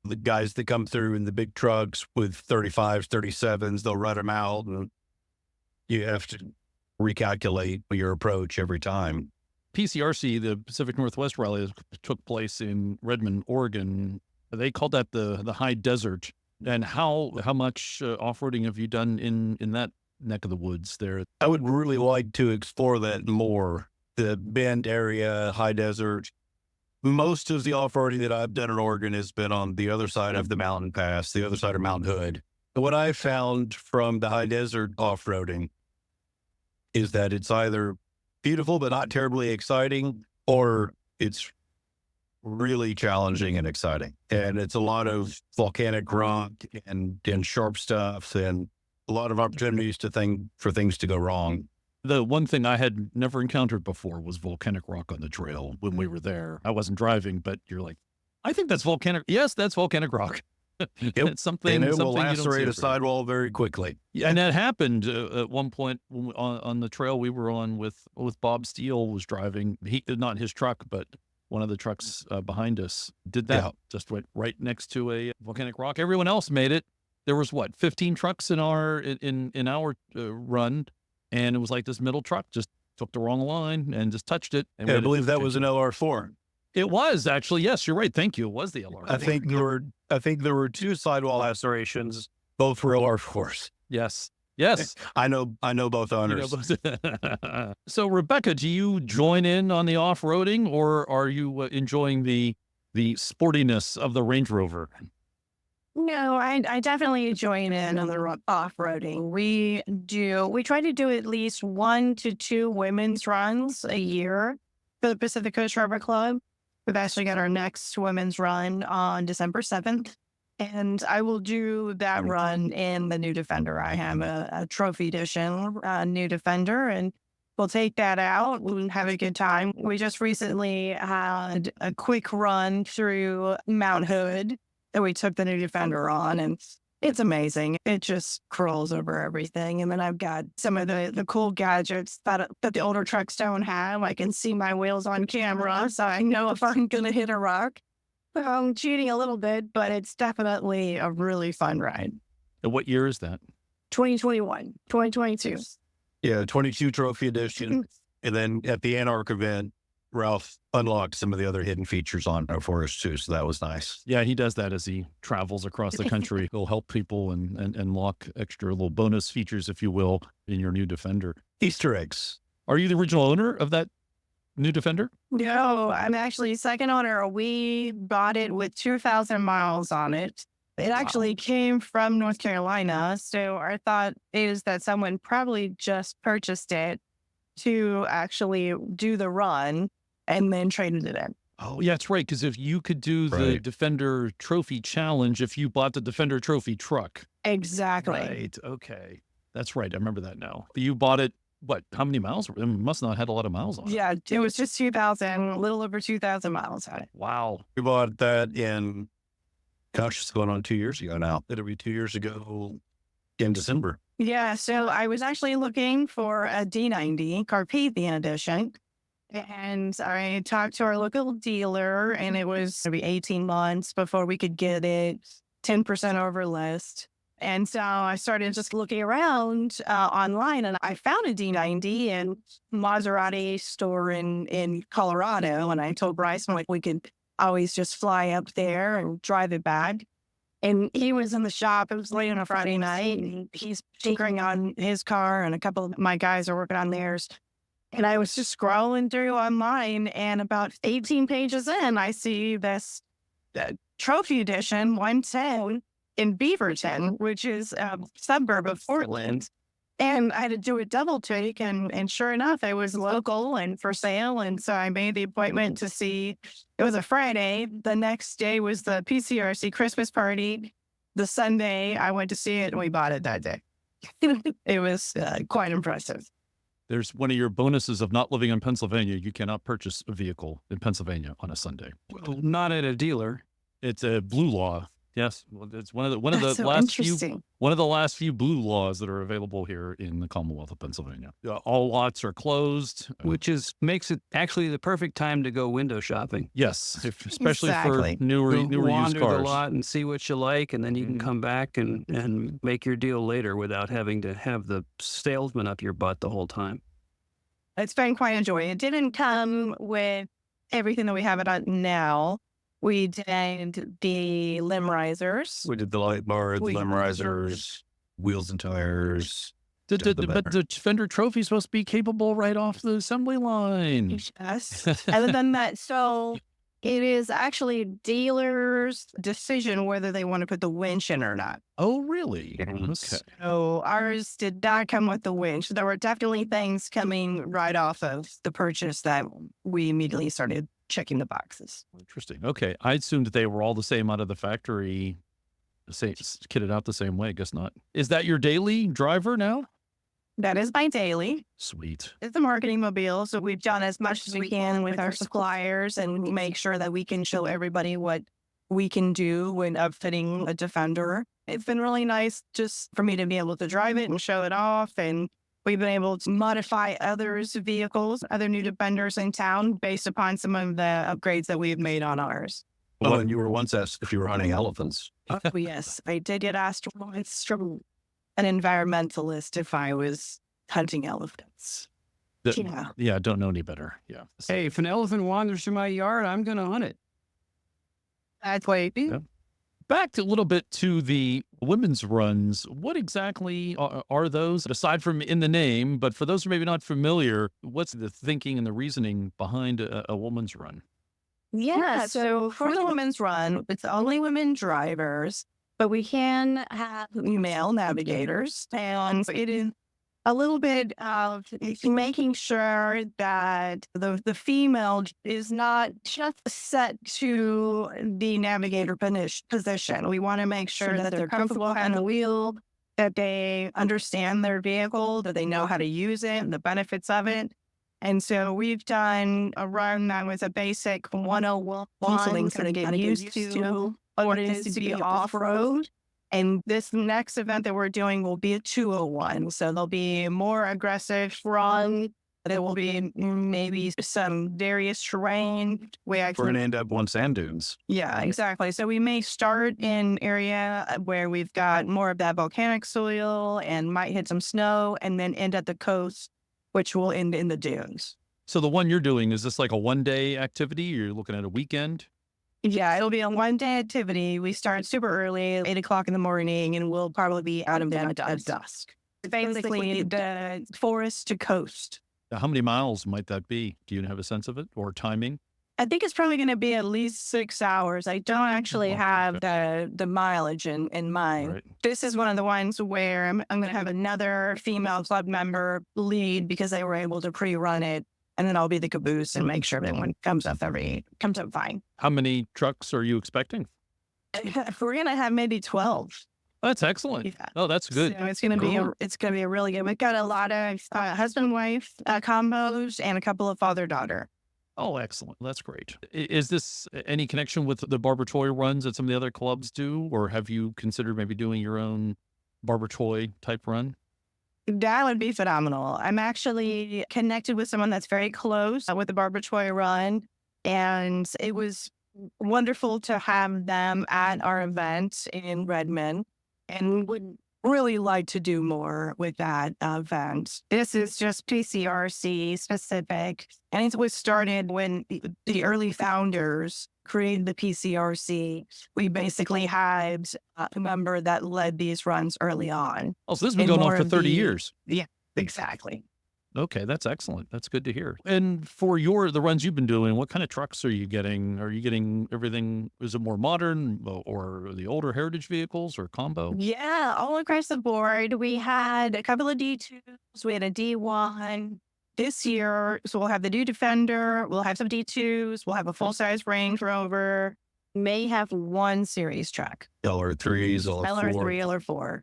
[SPEAKER 6] The guys that come through in the big trucks with 35s, 37s, they'll run them out, and you have to recalculate your approach every time.
[SPEAKER 2] PCRC, the Pacific Northwest Rally, took place in Redmond, Oregon. They called that the high desert. And how much off-roading have you done in that neck of the woods there?
[SPEAKER 6] I would really like to explore that more. The Bend area, high desert. Most of the off-roading that I've done in Oregon has been on the other side of the mountain pass, the other side of Mount Hood. What I found from the high desert off-roading is that it's either beautiful but not terribly exciting, or it's really challenging and exciting. And it's a lot of volcanic rock and sharp stuff and a lot of opportunities for things to go wrong.
[SPEAKER 2] The one thing I had never encountered before was volcanic rock on the trail when we were there. I wasn't driving, but you're like, I think that's volcanic. Yes, that's volcanic rock. It's something.
[SPEAKER 6] And it will
[SPEAKER 2] something
[SPEAKER 6] lacerate a sidewall very quickly.
[SPEAKER 2] Yeah, and that happened at one point on the trail we were on with Bob Steele was driving. He not his truck, but one of the trucks behind us did that. Yeah. Just went right next to a volcanic rock. Everyone else made it. There was 15 trucks in our run. And it was like this middle truck just took the wrong line and just touched it. And
[SPEAKER 6] I believe that was an LR4.
[SPEAKER 2] It was actually, yes, you're right. Thank you. It was the LR4.
[SPEAKER 6] I think there were two sidewall lacerations, both were LR4s.
[SPEAKER 2] Yes.
[SPEAKER 6] I know both owners.
[SPEAKER 2] So Rebecca, do you join in on the off-roading, or are you enjoying the sportiness of the Range Rover?
[SPEAKER 5] No, I definitely join in on the off-roading. We try to do at least 1 to 2 women's runs a year for the Pacific Coast Rover Club. We've actually got our next women's run on December 7th. And I will do that run in the new Defender. I have a trophy edition new Defender, and we'll take that out and have a good time. We just recently had a quick run through Mount Hood that we took the new Defender on, and it's amazing. It just crawls over everything. And then I've got some of the cool gadgets that the older trucks don't have. I can see my wheels on camera, so I know if I'm going to hit a rock. cheating a little bit, but it's definitely a really fun ride.
[SPEAKER 2] And what year is that?
[SPEAKER 5] 2021, 2022.
[SPEAKER 6] Yeah, 22 Trophy Edition. And then at the Anarch event, Ralph unlocked some of the other hidden features on it for us too. So that was nice.
[SPEAKER 2] Yeah, he does that as he travels across the country. He'll help people and unlock extra little bonus features, if you will, in your new Defender.
[SPEAKER 6] Easter eggs.
[SPEAKER 2] Are you the original owner of that new Defender?
[SPEAKER 5] No, I'm actually second owner. We bought it with 2,000 miles on it. It actually came from North Carolina. So our thought is that someone probably just purchased it to actually do the run and then traded it in.
[SPEAKER 2] Oh, yeah, that's right. Because if you could do the
[SPEAKER 3] Right.
[SPEAKER 2] Defender Trophy Challenge, if you bought the Defender Trophy truck.
[SPEAKER 5] Exactly.
[SPEAKER 2] Right. Okay. That's right. I remember that now. You bought it, what, how many miles? It must not have had a lot of miles on it.
[SPEAKER 5] Yeah, it was just 2,000, a little over 2,000 miles on it.
[SPEAKER 2] Wow.
[SPEAKER 6] We bought that in, gosh, it's going on 2 years ago now. It'll be 2 years ago in December.
[SPEAKER 5] Yeah, so I was actually looking for a D90 Carpathian edition. And I talked to our local dealer, and it was maybe 18 months before we could get it 10% over list. And so I started just looking around online, and I found a D90 in Maserati store in Colorado. And I told Bryce, like, we could always just fly up there and drive it back. And he was in the shop. It was late on a Friday night, and he's tinkering on his car, and a couple of my guys are working on theirs. And I was just scrolling through online, and about 18 pages in, I see this Trophy Edition 110 in Beaverton, which is a suburb of Portland. And I had to do a double take, and sure enough, it was local and for sale. And so I made the appointment to see. It was a Friday. The next day was the PCRC Christmas party. The Sunday, I went to see it, and we bought it that day. It was quite impressive.
[SPEAKER 2] There's one of your bonuses of not living in Pennsylvania. You cannot purchase a vehicle in Pennsylvania on a Sunday.
[SPEAKER 4] Well, not at a dealer.
[SPEAKER 2] It's a blue law. Yes, well, it's one of the
[SPEAKER 5] That's so
[SPEAKER 2] last few blue laws that are available here in the Commonwealth of Pennsylvania. All lots are closed.
[SPEAKER 4] Which makes it actually the perfect time to go window shopping.
[SPEAKER 2] Yes, especially
[SPEAKER 5] Exactly.
[SPEAKER 2] for newer
[SPEAKER 4] Go
[SPEAKER 2] used
[SPEAKER 4] wander
[SPEAKER 2] cars.
[SPEAKER 4] the lot and see what you like, and then you can
[SPEAKER 2] Mhm.
[SPEAKER 4] come back and make your deal later without having to have the salesman up your butt the whole time.
[SPEAKER 5] It's been quite enjoyable. It didn't come with everything that we have it on now. We did the limb risers.
[SPEAKER 6] We did the light bar, the
[SPEAKER 5] We-
[SPEAKER 6] limb risers, wheels and tires.
[SPEAKER 2] But
[SPEAKER 6] Does the
[SPEAKER 2] the Defender Trophy is supposed to be capable right off the assembly line.
[SPEAKER 5] Yes. Other than that, so it is actually dealer's decision whether they want to put the winch in or not.
[SPEAKER 2] Oh, really?
[SPEAKER 6] Yes.
[SPEAKER 2] Okay.
[SPEAKER 5] So ours did not come with the winch. There were definitely things coming right off of the purchase that we immediately started checking the boxes.
[SPEAKER 2] Interesting. Okay. I assumed they were all the same out of the factory, kitted out the same way. Guess not. Is that your daily driver now?
[SPEAKER 5] That is my daily.
[SPEAKER 2] Sweet.
[SPEAKER 5] It's a marketing mobile. So we've done as much as we can with our suppliers and make sure that we can show everybody what we can do when upfitting a Defender. It's been really nice just for me to be able to drive it and show it off. And we've been able to modify others' vehicles, other new Defenders in town based upon some of the upgrades that we've made on ours.
[SPEAKER 6] Oh, and you were once asked if you were hunting elephants.
[SPEAKER 5] Oh, yes, I did get asked once from an environmentalist if I was hunting elephants. Yeah.
[SPEAKER 2] Yeah. Don't know any better. Yeah.
[SPEAKER 4] Hey, if an elephant wanders through my yard, I'm going to hunt it.
[SPEAKER 5] That's what I do.
[SPEAKER 2] Yeah. Back to a little bit to the women's runs. What exactly are those, aside from in the name? But for those who are maybe not familiar, what's the thinking and the reasoning behind a woman's run?
[SPEAKER 5] Yeah, so for the women's run, it's only women drivers, but we can have male navigators. And it is a little bit of making sure that the female is not just set to the navigator position. We want to make sure that they're comfortable behind the wheel, that they understand their vehicle, that they know how to use it and the benefits of it. And so we've done a run that was a basic 101, so they can get used to what it is to be off-road. And this next event that we're doing will be a 201. So there'll be more aggressive run There will be maybe some various terrain where I
[SPEAKER 2] We're going
[SPEAKER 5] can.
[SPEAKER 2] to end up on sand dunes.
[SPEAKER 5] Yeah, exactly. So we may start in area where we've got more of that volcanic soil and might hit some snow, and then end at the coast, which will end in the dunes.
[SPEAKER 2] So the one you're doing, is this like a one-day activity? You're looking at a weekend?
[SPEAKER 5] Yeah, it'll be a 1-day activity. We start super early, 8 o'clock in the morning, and we'll probably be out of there at dusk. Basically, the forest to coast.
[SPEAKER 2] Now, how many miles might that be? Do you have a sense of it or timing?
[SPEAKER 5] I think it's probably going to be at least 6 hours. I don't actually have the mileage in mind.
[SPEAKER 2] Right.
[SPEAKER 5] This is one of the ones where I'm going to have another female club member lead because they were able to pre-run it. And then I'll be the caboose and make sure everyone comes up fine.
[SPEAKER 2] How many trucks are you expecting?
[SPEAKER 5] We're going to have maybe 12.
[SPEAKER 2] That's excellent.
[SPEAKER 5] Yeah.
[SPEAKER 2] Oh, that's good.
[SPEAKER 5] So it's going to be a really good. We've got a lot of husband wife combos and a couple of father daughter.
[SPEAKER 2] Oh, excellent. That's great. Is this any connection with the barber toy runs that some of the other clubs do, or have you considered maybe doing your own barber toy type run?
[SPEAKER 5] That would be phenomenal. I'm actually connected with someone that's very close with the barber toy run, and it was wonderful to have them at our event in Redmond, and would really like to do more with that event. This is just PCRC specific, and it was started when the early founders created the PCRC. We basically had a member that led these runs early on.
[SPEAKER 2] Oh, so this has been going on for 30 years.
[SPEAKER 5] Yeah, exactly.
[SPEAKER 2] Okay, that's excellent. That's good to hear. And for the runs you've been doing, what kind of trucks are you getting? Are you getting everything? Is it more modern or the older heritage vehicles or combo?
[SPEAKER 5] Yeah, all across the board. We had a couple of D2s. We had a D1 this year. So we'll have the new Defender. We'll have some D2s. We'll have a full-size Range Rover. May have one series truck.
[SPEAKER 6] LR3s,
[SPEAKER 5] LR3,
[SPEAKER 6] LR4.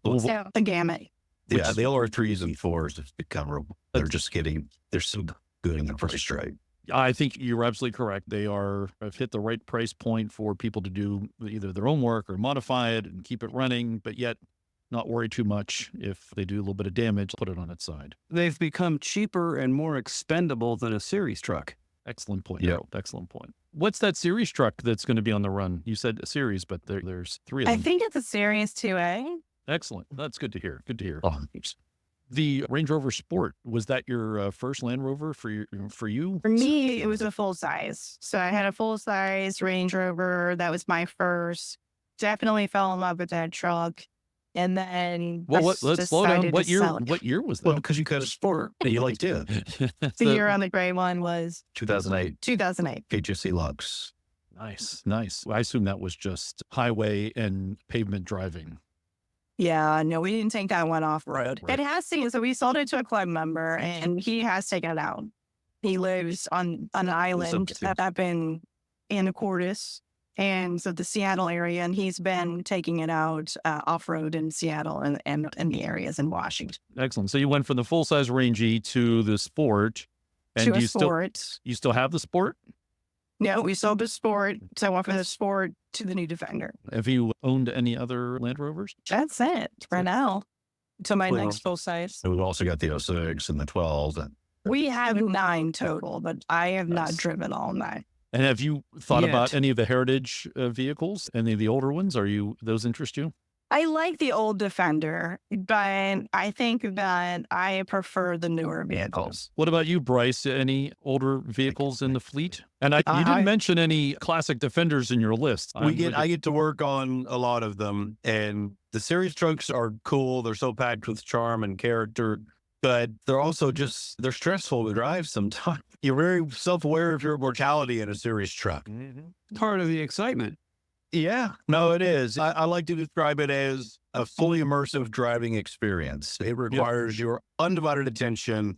[SPEAKER 5] LR4. So a gamut.
[SPEAKER 6] Yeah, the LR3s and 4s have become, they're so good in the price right.
[SPEAKER 2] I think you're absolutely correct. Have hit the right price point for people to do either their own work or modify it and keep it running, but yet not worry too much if they do a little bit of damage, put it on its side.
[SPEAKER 4] They've become cheaper and more expendable than a series truck.
[SPEAKER 2] Excellent point.
[SPEAKER 6] Yep.
[SPEAKER 2] Harold. Excellent point. What's that series truck that's going to be on the run? You said a series, but there's 3 of them.
[SPEAKER 5] I think it's a Series 2A.
[SPEAKER 2] Excellent. That's good to hear. Good to hear.
[SPEAKER 6] Oh,
[SPEAKER 2] The Range Rover Sport, was that your first Land Rover for you?
[SPEAKER 5] For me, it was a full size. So I had a full size Range Rover. That was my first. Definitely fell in love with that truck. And then
[SPEAKER 2] Let's slow down. What year was that?
[SPEAKER 6] well, because you got a Sport and you liked it.
[SPEAKER 5] The year on the gray one was
[SPEAKER 6] 2008
[SPEAKER 5] 2008.
[SPEAKER 6] HSC Lux.
[SPEAKER 2] Nice. I assume that was just highway and pavement driving.
[SPEAKER 5] Yeah, no, we didn't take that one off road.
[SPEAKER 2] Right.
[SPEAKER 5] It has taken, so we sold it to a club member and he has taken it out. He lives on an island up in Anacortes and so the Seattle area, and he's been taking it out off-road in Seattle and in the areas in Washington.
[SPEAKER 2] Excellent. So you went from the full-size Range to the Sport. And
[SPEAKER 5] To a
[SPEAKER 2] you
[SPEAKER 5] Sport.
[SPEAKER 2] you still have the Sport?
[SPEAKER 5] No, we sold the Sport. So I went from the Sport to the new Defender.
[SPEAKER 2] Have you owned any other Land Rovers?
[SPEAKER 5] That's it for now. To my
[SPEAKER 6] Well,
[SPEAKER 5] next full size.
[SPEAKER 6] And we've also got the 06 and the 12s. And
[SPEAKER 5] We have 9 total, but I have not
[SPEAKER 6] Nice.
[SPEAKER 5] driven all 9.
[SPEAKER 2] And have you thought
[SPEAKER 4] Yet.
[SPEAKER 2] about any of the heritage vehicles? Any of the older ones? Those interest you?
[SPEAKER 5] I like the old Defender, but I think that I prefer the newer vehicles.
[SPEAKER 2] What about you, Bryce? Any older vehicles in the fleet? And you
[SPEAKER 4] I-
[SPEAKER 2] didn't mention any classic Defenders in your list.
[SPEAKER 6] I get to work on a lot of them, and the series trucks are cool. They're so packed with charm and character, but they're also they're stressful to drive sometimes. You're very self-aware of your mortality in a series truck.
[SPEAKER 4] Part of the excitement.
[SPEAKER 6] Yeah, no, it is. I like to describe it as a fully immersive driving experience. It requires your undivided attention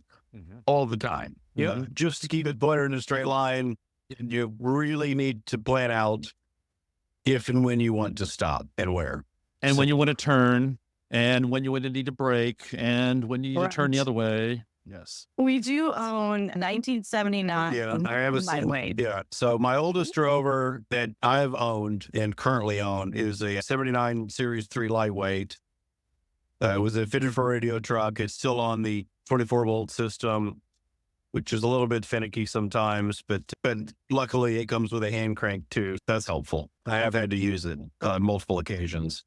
[SPEAKER 6] all the time. Yeah, just to keep it pointed in a straight line, you really need to plan out if and when you want to stop and where.
[SPEAKER 2] And when you want to turn, and when you want to need to brake, and when you need to turn the
[SPEAKER 5] Correct.
[SPEAKER 2] other way. Yes.
[SPEAKER 5] We do own 1979
[SPEAKER 6] Yeah, I have a
[SPEAKER 5] lightweight.
[SPEAKER 6] Yeah. So my oldest Rover that I've owned and currently own is a 79 Series 3 lightweight. It was a fitted for radio truck. It's still on the 24 volt system. which is a little bit finicky sometimes, but luckily it comes with a hand crank too. That's helpful. I have had to use it on multiple occasions.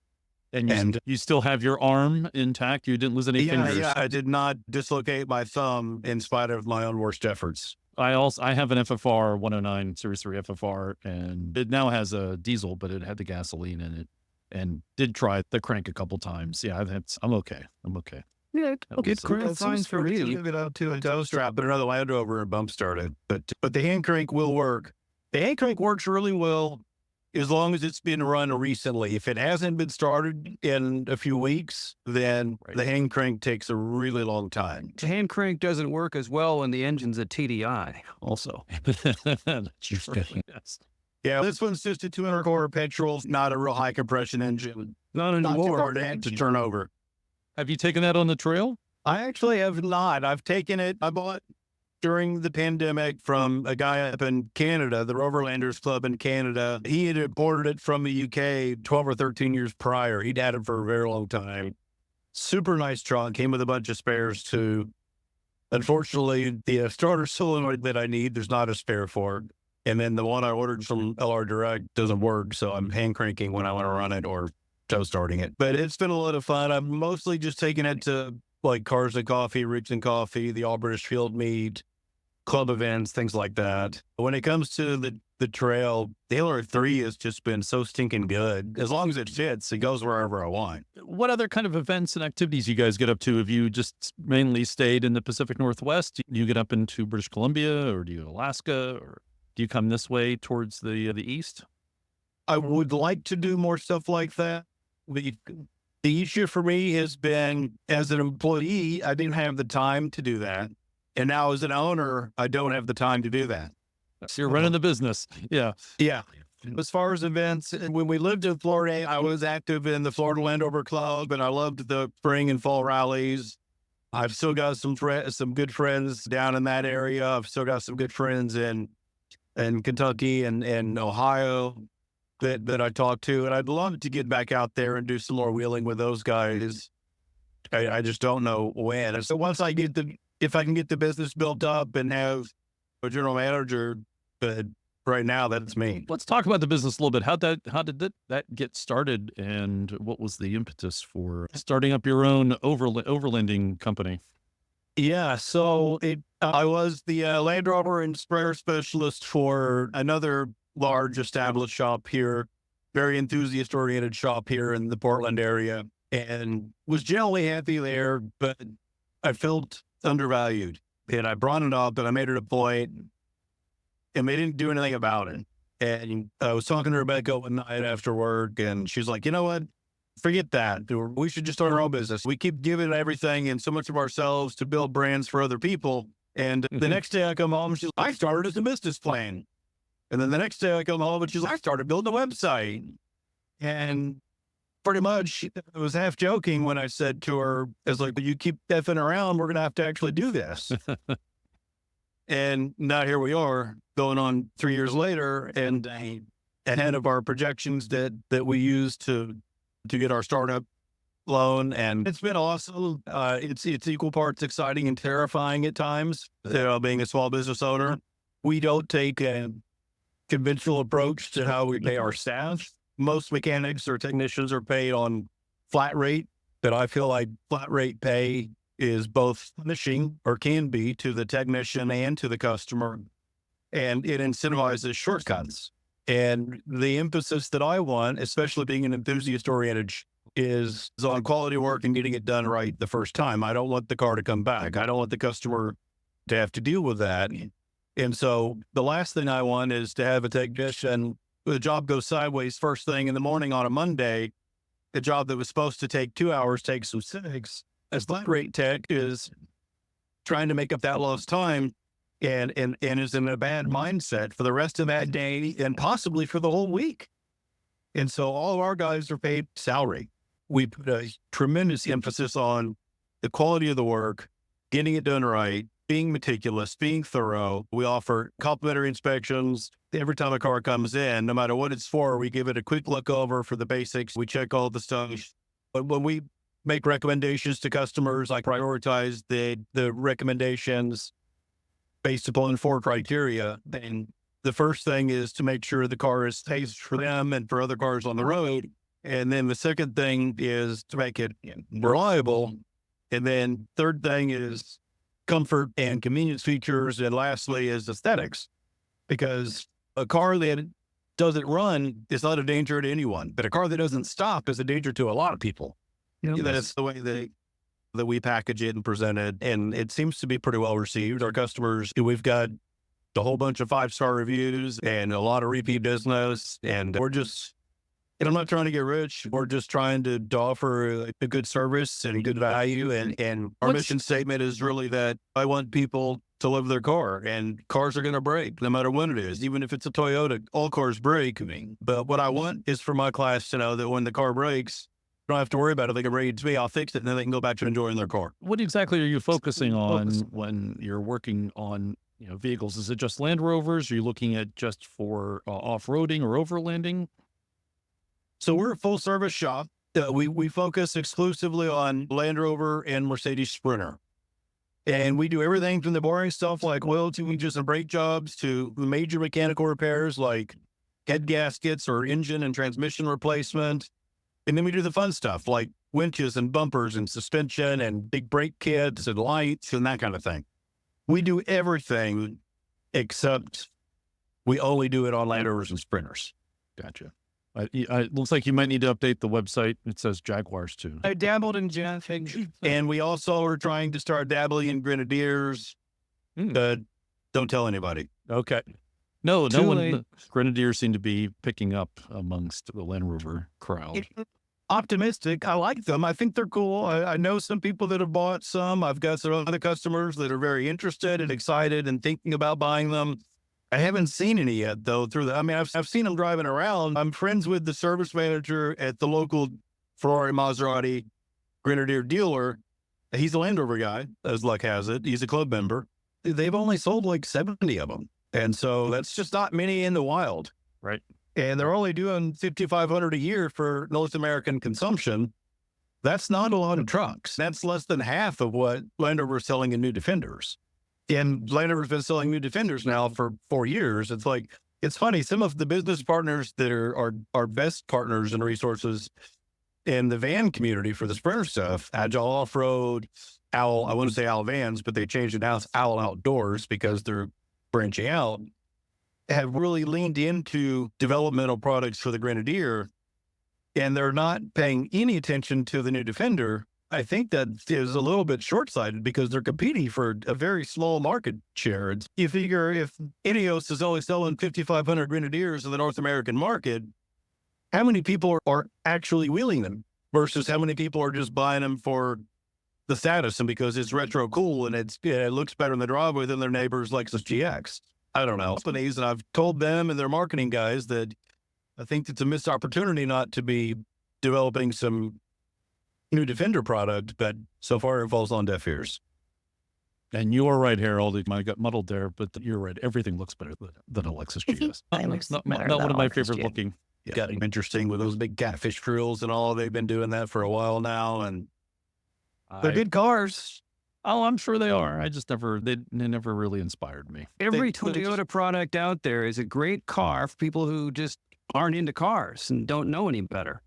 [SPEAKER 2] And you still have your arm intact? You didn't lose any fingers?
[SPEAKER 6] Yeah, I did not dislocate my thumb in spite of my own worst efforts.
[SPEAKER 2] I have an FFR 109 Series 3 FFR, and it now has a diesel, but it had the gasoline in it, and did try the crank a couple times. Yeah, I'm okay.
[SPEAKER 4] Yeah, good
[SPEAKER 6] That's
[SPEAKER 4] signs for me.
[SPEAKER 6] Give it up to a tow strap, but another Land Rover and bump started. But the hand crank will work. The hand crank works really well as long as it's been run recently. If it hasn't been started in a few weeks, then the hand crank takes a really long time.
[SPEAKER 4] The hand crank doesn't work as well when the engine's a TDI also.
[SPEAKER 2] Yes.
[SPEAKER 6] Yeah, this one's just a 200 horsepower petrol, not a real high compression engine.
[SPEAKER 4] Not
[SPEAKER 6] Not too
[SPEAKER 4] anymore.
[SPEAKER 6] hard to turn over.
[SPEAKER 2] Have you taken that on the trail?
[SPEAKER 6] I actually have not. I've taken it. I bought during the pandemic from a guy up in Canada, the Roverlanders Club in Canada. He had imported it from the UK 12 or 13 years prior. He'd had it for a very long time. Super nice truck. Came with a bunch of spares too. Unfortunately, the starter solenoid that I need, there's not a spare for it. And then the one I ordered from LR Direct doesn't work. So I'm hand cranking when I want to run it or tow starting it. But it's been a lot of fun. I'm mostly just taking it to like Cars and Coffee, Rigs and Coffee, the All British Field Meet, club events, things like that. When it comes to the trail, the LR3 has just been so stinking good. As long as it fits, it goes wherever I want.
[SPEAKER 2] What other kind of events and activities you guys get up to? Have you just mainly stayed in the Pacific Northwest? Do you get up into British Columbia, or do you Alaska, or do you come this way towards the east?
[SPEAKER 6] I would like to do more stuff like that. The issue for me has been, as an employee, I didn't have the time to do that. And now as an owner, I don't have the time to do that.
[SPEAKER 2] So you're running the business. Yeah.
[SPEAKER 6] Yeah. As far as events, when we lived in Florida, I was active in the Florida Land Rover Club, and I loved the spring and fall rallies. I've still got some good friends down in that area. I've still got some good friends in Kentucky and Ohio that I talk to, and I'd love to get back out there and do some more wheeling with those guys. I just don't know when. And so once if I can get the business built up and have a general manager, but right now that's me.
[SPEAKER 2] Let's talk about the business a little bit. How did that get started, and what was the impetus for starting up your own overlanding company?
[SPEAKER 6] Yeah, so I was the Land Rover and sprayer specialist for another large established shop here, very enthusiast-oriented shop here in the Portland area, and was generally happy there, but I felt undervalued. And I brought it up, and I made it a point, and they didn't do anything about it. And I was talking to Rebecca one night after work, and she's like, you know what? Forget that. We should just start our own business. We keep giving everything and so much of ourselves to build brands for other people. And the next day I come home, she's like, I started as a business plan. And then the next day I come home and she's like, I started building a website. And pretty much I was half joking when I said to her, it's like, you keep effing around, we're going to have to actually do this. And now here we are going on 3 years later and ahead of our projections that we use to get our startup loan. And it's been awesome. It's equal parts exciting and terrifying at times, being a small business owner. We don't take a conventional approach to how we pay our staff. Most mechanics or technicians are paid on flat rate, but I feel like flat rate pay is both punishing, or can be, to the technician and to the customer. And it incentivizes shortcuts. And the emphasis that I want, especially being an enthusiast-oriented, is on quality work and getting it done right the first time. I don't want the car to come back. I don't want the customer to have to deal with that. And so the last thing I want is to have a technician, the job goes sideways first thing in the morning on a Monday. The job that was supposed to take 2 hours takes some 6. As flat rate tech is trying to make up that lost time and is in a bad mindset for the rest of that day and possibly for the whole week. And so all of our guys are paid salary. We put a tremendous emphasis on the quality of the work, getting it done right, being meticulous, being thorough. We offer complimentary inspections every time a car comes in, no matter what it's for. We give it a quick look over for the basics. We check all the stuff. But when we make recommendations to customers, I prioritize the recommendations based upon 4 criteria. And the first thing is to make sure the car is safe for them and for other cars on the road. And then the second thing is to make it reliable. And then third thing is comfort and convenience features. And lastly is aesthetics, because a car that doesn't run is not a danger to anyone, but a car that doesn't stop is a danger to a lot of people. That's the way that we package it and present it. And it seems to be pretty well received. Our customers, we've got a whole bunch of 5-star reviews and a lot of repeat business. And we're just, and I'm not trying to get rich. We're just trying to offer a good service and good value. And our mission statement is really that I want people to love their car, and cars are going to break no matter what it is. Even if it's a Toyota, all cars break. But what I want is for my class to know that when the car breaks, they don't have to worry about it. They can bring it to me. I'll fix it, and then they can go back to enjoying their car.
[SPEAKER 2] What exactly are you focusing on when you're working on vehicles? Is it just Land Rovers? Are you looking at just for off-roading or overlanding?
[SPEAKER 6] So we're a full-service shop. We focus exclusively on Land Rover and Mercedes Sprinter. And we do everything from the boring stuff like oil changes and brake jobs to major mechanical repairs like head gaskets or engine and transmission replacement. And then we do the fun stuff like winches and bumpers and suspension and big brake kits and lights and that kind of thing. We do everything except we only do it on Land Rovers and Sprinters.
[SPEAKER 2] Gotcha. It looks like you might need to update the website. It says Jaguars too.
[SPEAKER 5] I dabbled in Jeff.
[SPEAKER 6] And we also are trying to start dabbling in Grenadiers. Don't tell anybody.
[SPEAKER 2] Okay. No one. Grenadiers seem to be picking up amongst the Land Rover crowd.
[SPEAKER 6] Optimistic. I like them. I think they're cool. I know some people that have bought some. I've got some other customers that are very interested and excited and thinking about buying them. I haven't seen any yet, though. I've seen them driving around. I'm friends with the service manager at the local Ferrari Maserati Grenadier dealer. He's a Land Rover guy, as luck has it. He's a club member. They've only sold like 70 of them. And so that's just not many in the wild.
[SPEAKER 2] Right.
[SPEAKER 6] And they're only doing 5,500 a year for North American consumption. That's not a lot of trucks. That's less than half of what Land Rover is selling in new Defenders. And Land Rover's been selling new Defenders now for 4 years. It's funny. Some of the business partners that are our best partners and resources in the van community for the Sprinter stuff, Agile Off-Road, Owl, I wouldn't say Owl Vans, but they changed it now to Owl Outdoors because they're branching out, have really leaned into developmental products for the Grenadier, and they're not paying any attention to the new Defender. I think that is a little bit short-sighted because they're competing for a very small market share. You figure if Ineos is only selling 5,500 Grenadiers in the North American market, how many people are actually wheeling them versus how many people are just buying them for the status and because it's retro cool and it looks better in the driveway than their neighbor's Lexus GX. I don't know. Companies, and I've told them and their marketing guys that I think it's a missed opportunity not to be developing some new Defender product, but so far it falls on deaf ears.
[SPEAKER 2] And you are right, Harold. I got muddled there, but you're right. Everything looks better than a Lexus GS. Not one of my favorite looking.
[SPEAKER 6] Yeah. Got interesting with those big catfish drills and all. They've been doing that for a while now, and they're good cars.
[SPEAKER 2] Oh, I'm sure they are. They never really inspired me.
[SPEAKER 4] Every Toyota product out there is a great car for people who just aren't into cars and don't know any better.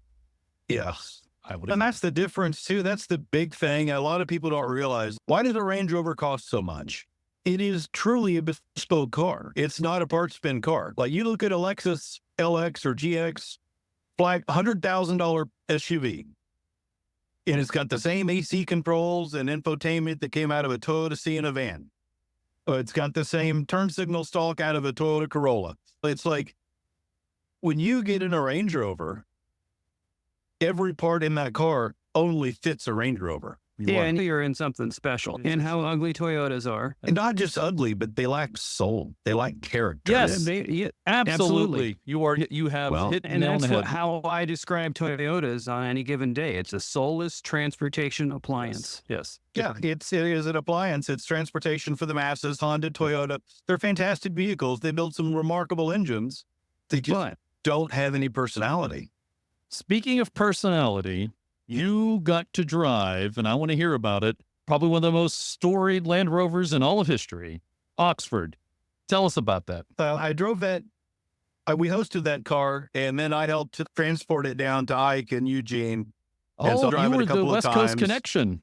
[SPEAKER 6] Yeah. And that's the difference too. That's the big thing. A lot of people don't realize, why does a Range Rover cost so much? It is truly a bespoke car. It's not a parts bin car. Like you look at a Lexus LX or GX, like $100,000 SUV. And it's got the same AC controls and infotainment that came out of a Toyota Odyssey in a van. It's got the same turn signal stalk out of a Toyota Corolla. It's like when you get in a Range Rover, every part in that car only fits a Range Rover.
[SPEAKER 4] And you're in something special. And how ugly Toyotas are.
[SPEAKER 6] And not just ugly, but they lack soul. They lack character.
[SPEAKER 2] Yes, absolutely. You have hit
[SPEAKER 4] and
[SPEAKER 2] nail on the head.
[SPEAKER 4] How I describe Toyotas on any given day. It's a soulless transportation appliance.
[SPEAKER 2] Yes.
[SPEAKER 6] Yeah, it is an appliance. It's transportation for the masses. Honda, Toyota, they're fantastic vehicles. They build some remarkable engines. They just don't have any personality.
[SPEAKER 2] Speaking of personality, you got to drive, and I want to hear about it, probably one of the most storied Land Rovers in all of history, Oxford. Tell us about that.
[SPEAKER 6] I drove that. We hosted that car, and then I helped to transport it down to Ike and Eugene. And so
[SPEAKER 2] Oh,
[SPEAKER 6] drive
[SPEAKER 2] you
[SPEAKER 6] it
[SPEAKER 2] were
[SPEAKER 6] a
[SPEAKER 2] the
[SPEAKER 6] couple of
[SPEAKER 2] West Coast
[SPEAKER 6] times.
[SPEAKER 2] connection.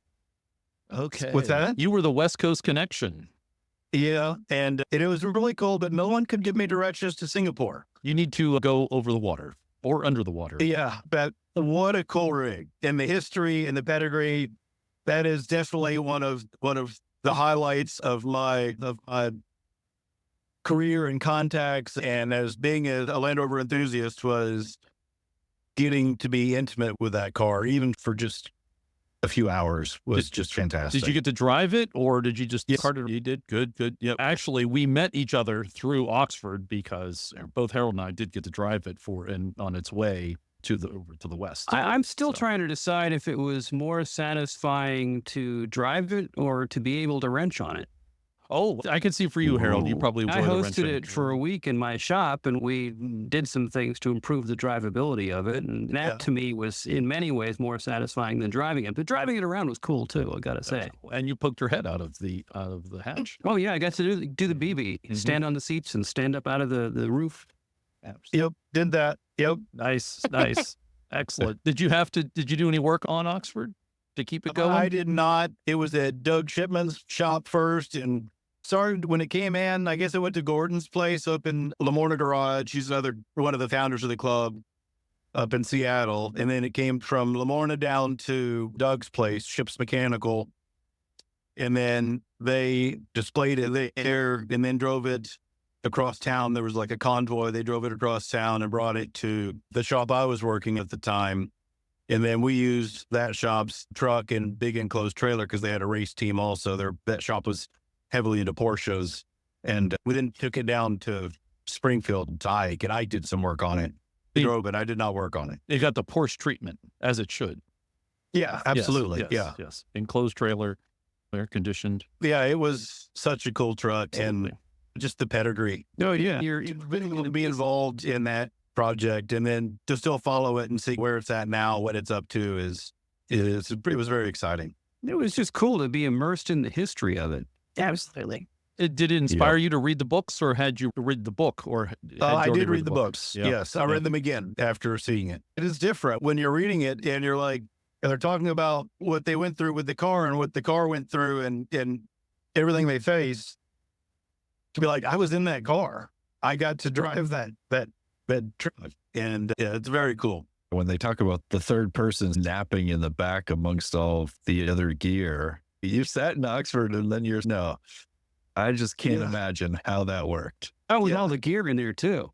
[SPEAKER 2] Okay.
[SPEAKER 6] What's that?
[SPEAKER 2] You were the West Coast connection.
[SPEAKER 6] Yeah, and it was really cool, but no one could give me directions to Singapore.
[SPEAKER 2] You need to go over the water or under the water.
[SPEAKER 6] Yeah, but what a cool rig. And the history and the pedigree, that is definitely one of the highlights of my career and contacts. And as being a Land Rover enthusiast, was getting to be intimate with that car, even for just a few hours, was just fantastic.
[SPEAKER 2] Did you get to drive it, or did you just
[SPEAKER 6] Yes.
[SPEAKER 2] cart it? You did? Good. Yeah. Actually, we met each other through Oxford because both Harold and I did get to drive it on its way to the west.
[SPEAKER 4] I'm still trying to decide if it was more satisfying to drive it or to be able to wrench on it.
[SPEAKER 2] Oh, I can see for you, Harold, you probably enjoy
[SPEAKER 4] I
[SPEAKER 2] the
[SPEAKER 4] hosted
[SPEAKER 2] wrenching.
[SPEAKER 4] it for a week in my shop, and we did some things to improve the drivability of it. And that to me was in many ways more satisfying than driving it. But driving it around was cool too, I gotta say.
[SPEAKER 2] And you poked your head out of the hatch.
[SPEAKER 4] Oh yeah, I got to do the BB, stand on the seats and stand up out of the roof.
[SPEAKER 6] Yep, did that. Yep.
[SPEAKER 2] Nice. Excellent. Did you do any work on Oxford to keep it going?
[SPEAKER 6] I did not. It was at Doug Shipman's shop first, and started when it came in. I guess I went to Gordon's place up in Lamorna Garage. He's one of the founders of the club up in Seattle. And then it came from Lamorna down to Doug's place, Ships Mechanical. And then they displayed it there and then drove it across town. There was like a convoy. They drove it across town and brought it to the shop I was working at the time. And then we used that shop's truck and big enclosed trailer because they had a race team also. That shop was heavily into Porsches. And we then took it down to Springfield to Ike, and I did some work on it. They drove it. I did not work on it.
[SPEAKER 2] It got the Porsche treatment, as it should.
[SPEAKER 6] Yeah, absolutely.
[SPEAKER 2] Yes. Enclosed trailer, air conditioned.
[SPEAKER 6] Yeah, it was such a cool truck.
[SPEAKER 2] Absolutely.
[SPEAKER 6] And just the pedigree.
[SPEAKER 4] Oh yeah.
[SPEAKER 6] You're really going to be involved in that project, and then to still follow it and see where it's at now, what it's up to it was very exciting.
[SPEAKER 4] It was just cool to be immersed in the history of it.
[SPEAKER 5] Absolutely.
[SPEAKER 2] Did it inspire you to read the books, or had you read the book? Or
[SPEAKER 6] I did read the books.
[SPEAKER 2] Yeah.
[SPEAKER 6] Yes, I read them again after seeing it. It is different when you're reading it and you're like, they're talking about what they went through with the car and what the car went through and everything they faced. To be like, I was in that car. I got to drive that truck, and it's very cool.
[SPEAKER 3] When they talk about the third person napping in the back amongst all the other gear, you sat in Oxford and then I just can't imagine how that worked.
[SPEAKER 4] Oh, with all the gear in there too.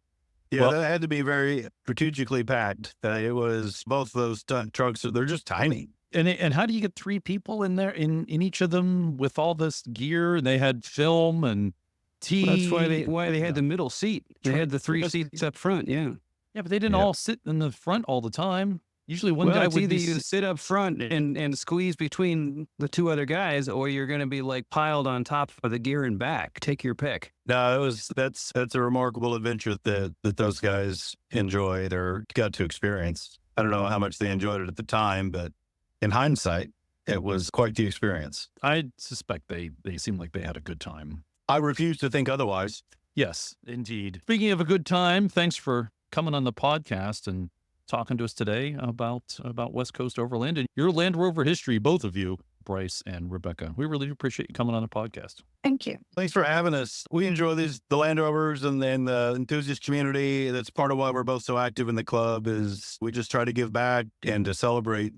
[SPEAKER 6] Yeah, that had to be very strategically packed. It was both those trucks. They're just tiny.
[SPEAKER 2] And how do you get three people in there in each of them with all this gear? And they had film and tea.
[SPEAKER 4] Well, that's why they had the middle seat. They had the three seats up front. Yeah.
[SPEAKER 2] Yeah, but they didn't all sit in the front all the time. Usually one guy
[SPEAKER 4] it's
[SPEAKER 2] would
[SPEAKER 4] either you sit up front and squeeze between the two other guys, or you're going to be like piled on top of the gear and back. Take your pick.
[SPEAKER 6] No, that's a remarkable adventure that those guys enjoyed or got to experience. I don't know how much they enjoyed it at the time, but in hindsight, it was quite the experience.
[SPEAKER 2] I suspect they seemed like they had a good time.
[SPEAKER 6] I refuse to think otherwise.
[SPEAKER 2] Yes, indeed. Speaking of a good time, thanks for coming on the podcast and talking to us today about West Coast Overland and your Land Rover history, both of you, Bryce and Rebecca. We really appreciate you coming on the podcast.
[SPEAKER 5] Thank you.
[SPEAKER 6] Thanks for having us. We enjoy the Land Rovers and then the enthusiast community. That's part of why we're both so active in the club, is we just try to give back and to celebrate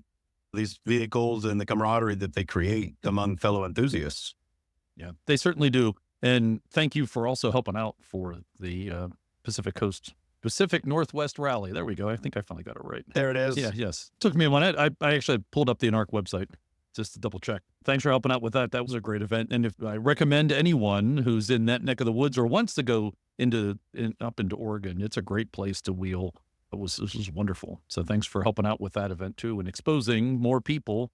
[SPEAKER 6] these vehicles and the camaraderie that they create among fellow enthusiasts.
[SPEAKER 2] Yeah, they certainly do. And thank you for also helping out for the Pacific Northwest Rally. There we go. I think I finally got it right.
[SPEAKER 6] There it is.
[SPEAKER 2] Yeah, yes. Took me a minute. I actually pulled up the NARC website just to double check. Thanks for helping out with that. That was a great event. And if I recommend anyone who's in that neck of the woods or wants to go up into Oregon, it's a great place to wheel. This was wonderful. So thanks for helping out with that event too and exposing more people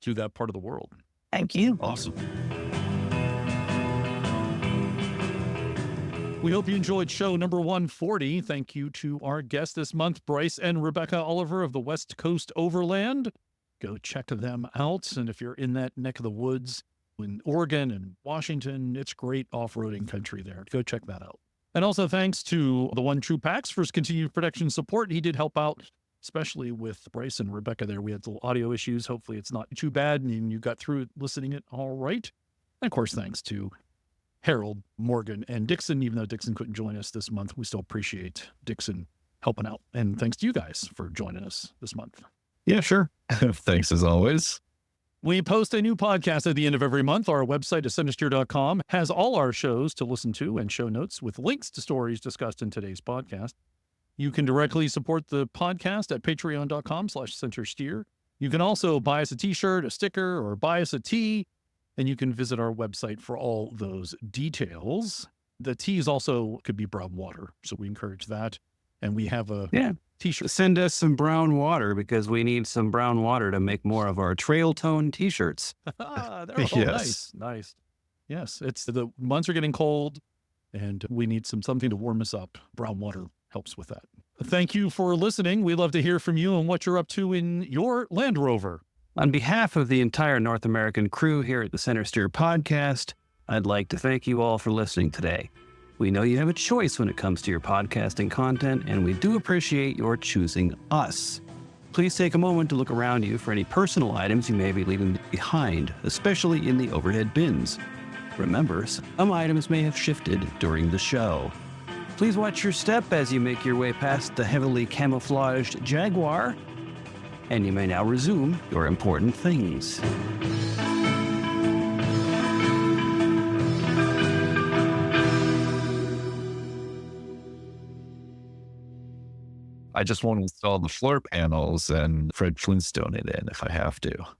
[SPEAKER 2] to that part of the world.
[SPEAKER 5] Thank you.
[SPEAKER 6] Awesome.
[SPEAKER 2] We hope you enjoyed show number 140. Thank you to our guests this month, Bryce and Rebecca Oliver of the West Coast Overland. Go check them out. And if you're in that neck of the woods, in Oregon and Washington. It's great off-roading country there. Go check that out. And also thanks to the One True Packs for his continued production support. He did help out, especially with Bryce and Rebecca there. We had little audio issues. Hopefully it's not too bad and you got through it listening it all right. And of course, thanks to Harold, Morgan, and Dixon. Even though Dixon couldn't join us this month, we still appreciate Dixon helping out. And thanks to you guys for joining us this month.
[SPEAKER 3] Yeah, sure. Thanks as always.
[SPEAKER 2] We post a new podcast at the end of every month. Our website at CentreSteer.com has all our shows to listen to and show notes with links to stories discussed in today's podcast. You can directly support the podcast at patreon.com/CentreSteer. You can also buy us a t-shirt, a sticker, or buy us a tea, and you can visit our website for all those details. The teas also could be brown water, so we encourage that. And we have a t-shirt.
[SPEAKER 4] Send us some brown water because we need some brown water to make more of our trail tone t-shirts.
[SPEAKER 2] Yes. Nice. Yes, the months are getting cold and we need something to warm us up. Brown water helps with that. Thank you for listening. We love to hear from you and what you're up to in your Land Rover.
[SPEAKER 4] On behalf of the entire North American crew here at the CentreSteer podcast, I'd like to thank you all for listening today. We know you have a choice when it comes to your podcasting content, and we do appreciate your choosing us. Please take a moment to look around you for any personal items you may be leaving behind, especially in the overhead bins. Remember, some items may have shifted during the show. Please watch your step as you make your way past the heavily camouflaged Jaguar, and you may now resume your important things.
[SPEAKER 3] I just want to install the floor panels and Fred Flintstone it in if I have to.